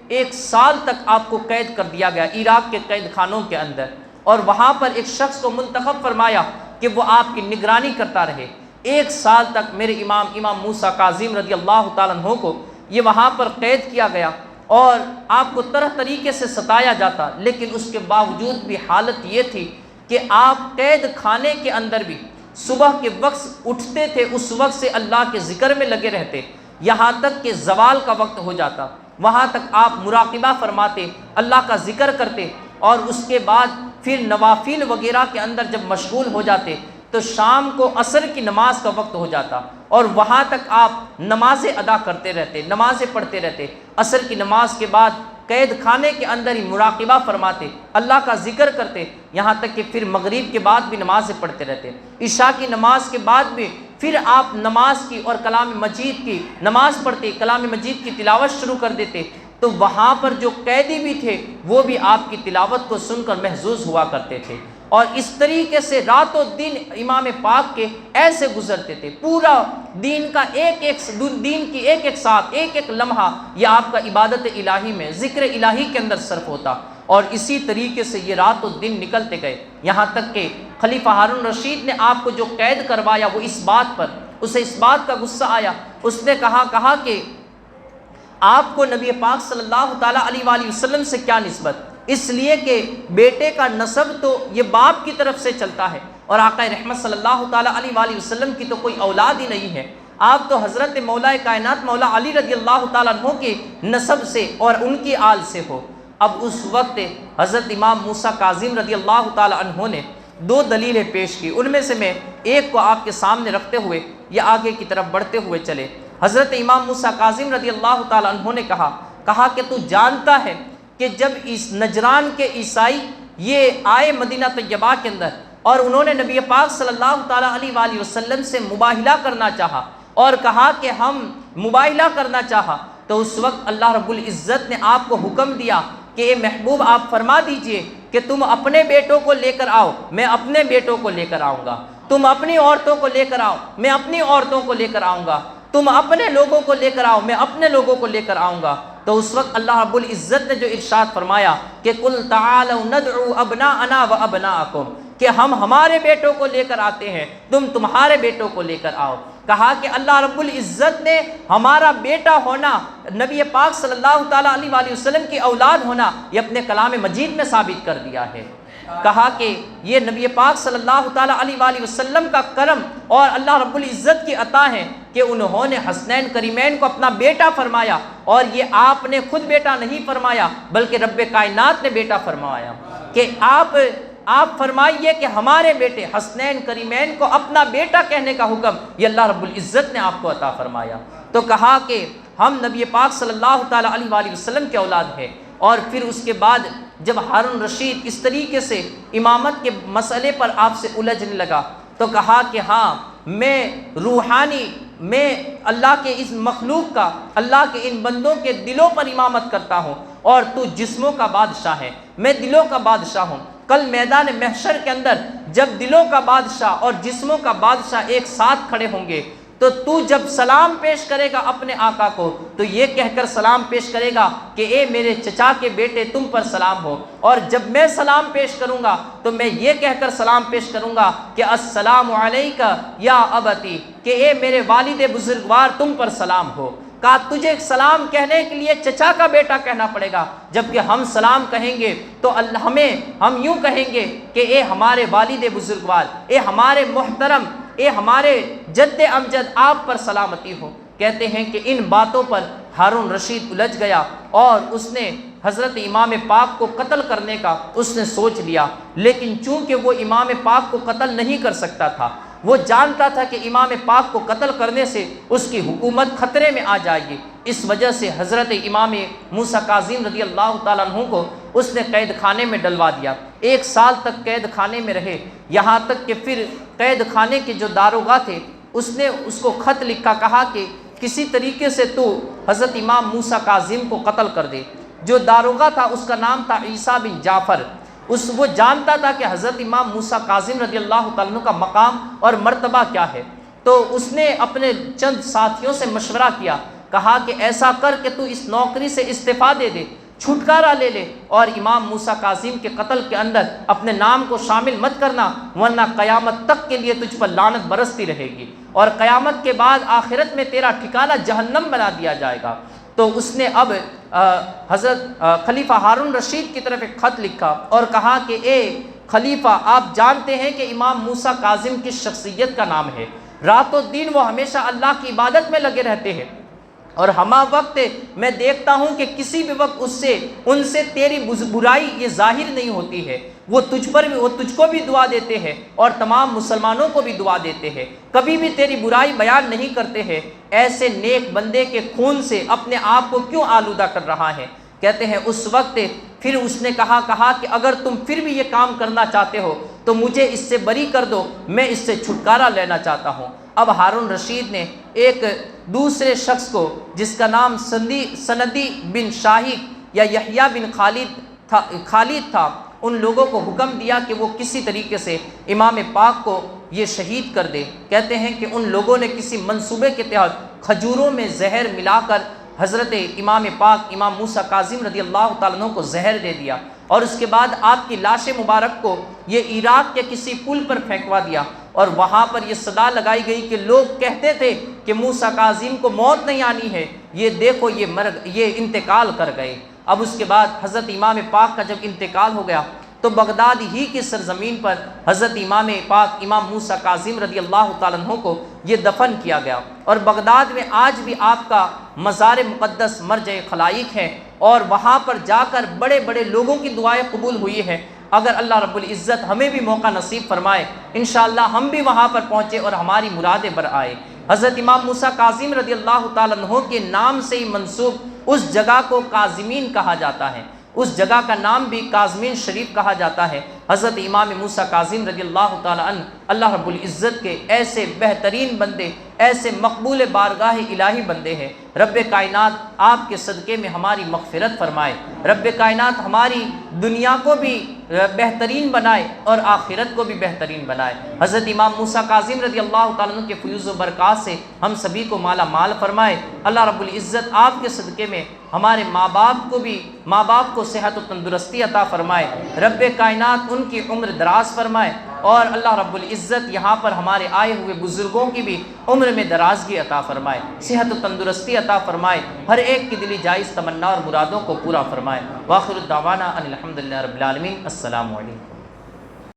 ایک سال تک آپ کو قید کر دیا گیا عراق کے قید خانوں کے اندر، اور وہاں پر ایک شخص کو منتخب فرمایا کہ وہ آپ کی نگرانی کرتا رہے۔ 1 سال تک میرے امام موسیٰ کاظم رضی اللہ تعالیٰ عنہ کو یہ وہاں پر قید کیا گیا، اور آپ کو طرح طریقے سے ستایا جاتا، لیکن اس کے باوجود بھی حالت یہ تھی کہ آپ قید خانے کے اندر بھی صبح کے وقت اٹھتے تھے، اس وقت سے اللہ کے ذکر میں لگے رہتے، یہاں تک کہ زوال کا وقت ہو جاتا، وہاں تک آپ مراقبہ فرماتے، اللہ کا ذکر کرتے، اور اس کے بعد پھر نوافل وغیرہ کے اندر جب مشغول ہو جاتے تو شام کو عصر کی نماز کا وقت ہو جاتا، اور وہاں تک آپ نمازیں ادا کرتے رہتے، نمازیں پڑھتے رہتے، عصر کی نماز کے بعد قید خانے کے اندر ہی مراقبہ فرماتے، اللہ کا ذکر کرتے، یہاں تک کہ پھر مغرب کے بعد بھی نمازیں پڑھتے رہتے، عشاء کی نماز کے بعد بھی پھر آپ نماز کی اور کلام مجید کی نماز پڑھتے، کلام مجید کی تلاوت شروع کر دیتے۔ تو وہاں پر جو قیدی بھی تھے وہ بھی آپ کی تلاوت کو سن کر محظوظ ہوا کرتے تھے۔ اور اس طریقے سے رات و دن امام پاک کے ایسے گزرتے تھے، پورا دین کا دین کی ایک ایک ساتھ ایک ایک لمحہ یہ آپ کا عبادت الہی میں ذکر الہی کے اندر صرف ہوتا، اور اسی طریقے سے یہ رات و دن نکلتے گئے، یہاں تک کہ خلیفہ ہارون رشید نے آپ کو جو قید کروایا وہ اس بات پر، اسے اس بات کا غصہ آیا، اس نے کہا کہ آپ کو نبی پاک صلی اللہ تعالیٰ علیہ وآلہ وسلم سے کیا نسبت، اس لیے کہ بیٹے کا نسب تو یہ باپ کی طرف سے چلتا ہے، اور آقا رحمت صلی اللہ تعالیٰ علیہ وآلہ وسلم کی تو کوئی اولاد ہی نہیں ہے، آپ تو حضرت مولا کائنات مولا علی رضی اللہ تعالیٰ عنہ کے نسب سے اور ان کی آل سے ہو۔ اب اس وقت حضرت امام موسیٰ کاظم رضی اللہ تعالیٰ عنہ نے دو دلیلیں پیش کی، ان میں سے میں ایک کو آپ کے سامنے رکھتے ہوئے یہ آگے کی طرف بڑھتے ہوئے چلے۔ حضرت امام موسیٰ کاظم رضی اللہ تعالیٰ عنہ نے کہا کہ تو جانتا ہے کہ جب اس نجران کے عیسائی یہ آئے مدینہ طیبہ کے اندر اور انہوں نے نبی پاک صلی اللہ تعالیٰ علیہ وآلہ وسلم سے مباہلہ کرنا چاہا اور کہا کہ ہم مباہلہ کرنا چاہا، تو اس وقت اللہ رب العزت نے آپ کو حکم دیا کہ اے محبوب آپ فرما دیجئے کہ تم اپنے بیٹوں کو لے کر آؤ، میں اپنے بیٹوں کو لے کر آؤں گا، تم اپنی عورتوں کو لے کر آؤ، میں اپنی عورتوں کو لے کر آؤں گا، تم اپنے لوگوں کو لے کر آؤ، میں اپنے لوگوں کو لے کر آؤں گا۔ تو اس وقت اللہ رب العزت نے جو ارشاد فرمایا کہ قُلْ تَعَالَوْا نَدْعُوا أَبْنَاءَنَا وَأَبْنَاءَكُمْ، کہ ہم ہمارے بیٹوں کو لے کر آتے ہیں، تم تمہارے بیٹوں کو لے کر آؤ۔ کہا کہ اللہ رب العزت نے ہمارا بیٹا ہونا، نبی پاک صلی اللہ تعالیٰ علیہ وآلہ وسلم کی اولاد ہونا، یہ اپنے کلام مجید میں ثابت کر دیا ہے۔ کہا کہ یہ نبی پاک صلی اللہ تعالیٰ علیہ وآلہ وسلم کا کرم اور اللہ رب العزت کی عطا ہے کہ انہوں نے حسنین کریمین کو اپنا بیٹا فرمایا، اور یہ آپ نے خود بیٹا نہیں فرمایا بلکہ رب کائنات نے بیٹا فرمایا کہ آپ فرمائیے کہ ہمارے بیٹے حسنین کریمین کو اپنا بیٹا کہنے کا حکم یہ اللہ رب العزت نے آپ کو عطا فرمایا۔ تو کہا کہ ہم نبی پاک صلی اللہ تعالیٰ علیہ وآلہ وسلم کے اولاد ہیں۔ اور پھر اس کے بعد جب ہارون رشید اس طریقے سے امامت کے مسئلے پر آپ سے الجھنے لگا تو کہا کہ ہاں میں روحانی، میں اللہ کے اس مخلوق کا، اللہ کے ان بندوں کے دلوں پر امامت کرتا ہوں، اور تو جسموں کا بادشاہ ہے، میں دلوں کا بادشاہ ہوں۔ کل میدان محشر کے اندر جب دلوں کا بادشاہ اور جسموں کا بادشاہ ایک ساتھ کھڑے ہوں گے تو جب سلام پیش کرے گا اپنے آقا کو تو یہ کہہ کر سلام پیش کرے گا کہ اے میرے چچا کے بیٹے تم پر سلام ہو، اور جب میں سلام پیش کروں گا تو میں یہ کہہ کر سلام پیش کروں گا کہ السلام علیکہ یا ابتی، کہ اے میرے والد بزرگوار تم پر سلام ہو۔ کہا تجھے سلام کہنے کے لیے چچا کا بیٹا کہنا پڑے گا، جبکہ ہم سلام کہیں گے تو ہم یوں کہیں گے کہ اے ہمارے والد بزرگوار، اے ہمارے محترم، اے ہمارے جد امجد آپ پر سلامتی ہو۔ کہتے ہیں کہ ان باتوں پر ہارون رشید الجھ گیا اور اس نے حضرت امام پاک کو قتل کرنے کا اس نے سوچ لیا، لیکن چونکہ وہ امام پاک کو قتل نہیں کر سکتا تھا، وہ جانتا تھا کہ امام پاک کو قتل کرنے سے اس کی حکومت خطرے میں آ جائے گی، اس وجہ سے حضرت امام موسیٰ کاظم رضی اللہ تعالیٰ عنہ کو اس نے قید خانے میں ڈلوا دیا۔ 1 سال تک قید خانے میں رہے، یہاں تک کہ پھر قید خانے کے جو داروغہ تھے اس نے اس کو خط لکھا، کہا کہ کسی طریقے سے تو حضرت امام موسیٰ کاظم کو قتل کر دے۔ جو داروغہ تھا اس کا نام تھا عیسیٰ بن جعفر، وہ جانتا تھا کہ حضرت امام موسیٰ کاظم رضی اللہ تعالیٰ عنہ کا مقام اور مرتبہ کیا ہے، تو اس نے اپنے چند ساتھیوں سے مشورہ کیا، کہا کہ ایسا کر کہ تو اس نوکری سے استعفیٰ دے دے، چھٹکارا لے لے، اور امام موسیٰ کاظم کے قتل کے اندر اپنے نام کو شامل مت کرنا، ورنہ قیامت تک کے لیے تجھ پر لعنت برستی رہے گی، اور قیامت کے بعد آخرت میں تیرا ٹھکانہ جہنم بنا دیا جائے گا۔ تو اس نے اب حضرت خلیفہ ہارون رشید کی طرف ایک خط لکھا اور کہا کہ اے خلیفہ، آپ جانتے ہیں کہ امام موسیٰ کاظم کی شخصیت کا نام ہے، رات و دن وہ ہمیشہ اللہ کی عبادت میں لگے رہتے ہیں، اور ہمہ وقت میں دیکھتا ہوں کہ کسی بھی وقت ان سے تیری برائی یہ ظاہر نہیں ہوتی ہے، وہ تجھ کو بھی دعا دیتے ہیں اور تمام مسلمانوں کو بھی دعا دیتے ہیں، کبھی بھی تیری برائی بیان نہیں کرتے ہیں، ایسے نیک بندے کے خون سے اپنے آپ کو کیوں آلودہ کر رہا ہے؟ کہتے ہیں اس وقت پھر اس نے کہا کہ اگر تم پھر بھی یہ کام کرنا چاہتے ہو تو مجھے اس سے بری کر دو، میں اس سے چھٹکارا لینا چاہتا ہوں۔ اب ہارون رشید نے ایک دوسرے شخص کو جس کا نام سندی بن شاہق یا یحییٰ بن خالد تھا، ان لوگوں کو حکم دیا کہ وہ کسی طریقے سے امام پاک کو یہ شہید کر دے۔ کہتے ہیں کہ ان لوگوں نے کسی منصوبے کے تحت کھجوروں میں زہر ملا کر حضرت امام پاک امام موسیٰ کاظم رضی اللہ تعالیٰ عنہ کو زہر دے دیا، اور اس کے بعد آپ کی لاش مبارک کو یہ عراق کے کسی پل پر پھینکوا دیا، اور وہاں پر یہ صدا لگائی گئی کہ لوگ کہتے تھے کہ موسیٰ کاظم کو موت نہیں آنی ہے، یہ دیکھو یہ انتقال کر گئے۔ اب اس کے بعد حضرت امام پاک کا جب انتقال ہو گیا تو بغداد ہی کی سرزمین پر حضرت امام پاک امام موسیٰ کاظم رضی اللہ تعالیٰ عنہ کو یہ دفن کیا گیا، اور بغداد میں آج بھی آپ کا مزار مقدس مرجع خلائق ہے، اور وہاں پر جا کر بڑے بڑے لوگوں کی دعائیں قبول ہوئی ہیں۔ اگر اللہ رب العزت ہمیں بھی موقع نصیب فرمائے انشاءاللہ ہم بھی وہاں پر پہنچے اور ہماری مرادیں بر آئے۔ حضرت امام موسیٰ کاظم رضی اللہ تعالیٰ عنہ کے نام سے ہی منسوب اس جگہ کو کاظمین کہا جاتا ہے، اس جگہ کا نام بھی کاظمین شریف کہا جاتا ہے۔ حضرت امام موسیٰ کاظم رضی اللہ تعالیٰ عنہ اللہ رب العزت کے ایسے بہترین بندے، ایسے مقبول بارگاہ الہی بندے ہیں۔ رب کائنات آپ کے صدقے میں ہماری مغفرت فرمائے، رب کائنات ہماری دنیا کو بھی بہترین بنائے اور آخرت کو بھی بہترین بنائے۔ حضرت امام موسیٰ کاظم رضی اللہ تعالیٰ عنہ کے فیوز و برکات سے ہم سبھی کو مالا مال فرمائے۔ اللہ رب العزت آپ کے صدقے میں ہمارے ماں باپ کو صحت و تندرستی عطا فرمائے، رب کائنات ان کی عمر دراز فرمائے، اور اللہ رب العزت یہاں پر ہمارے آئے ہوئے بزرگوں کی بھی عمر میں درازگی عطا فرمائے، صحت و تندرستی عطا فرمائے، ہر ایک کی دلی جائز تمنا اور مرادوں کو پورا فرمائے۔ وآخر الدعوانا ان الحمدللہ رب العالمین۔ السلام علیکم۔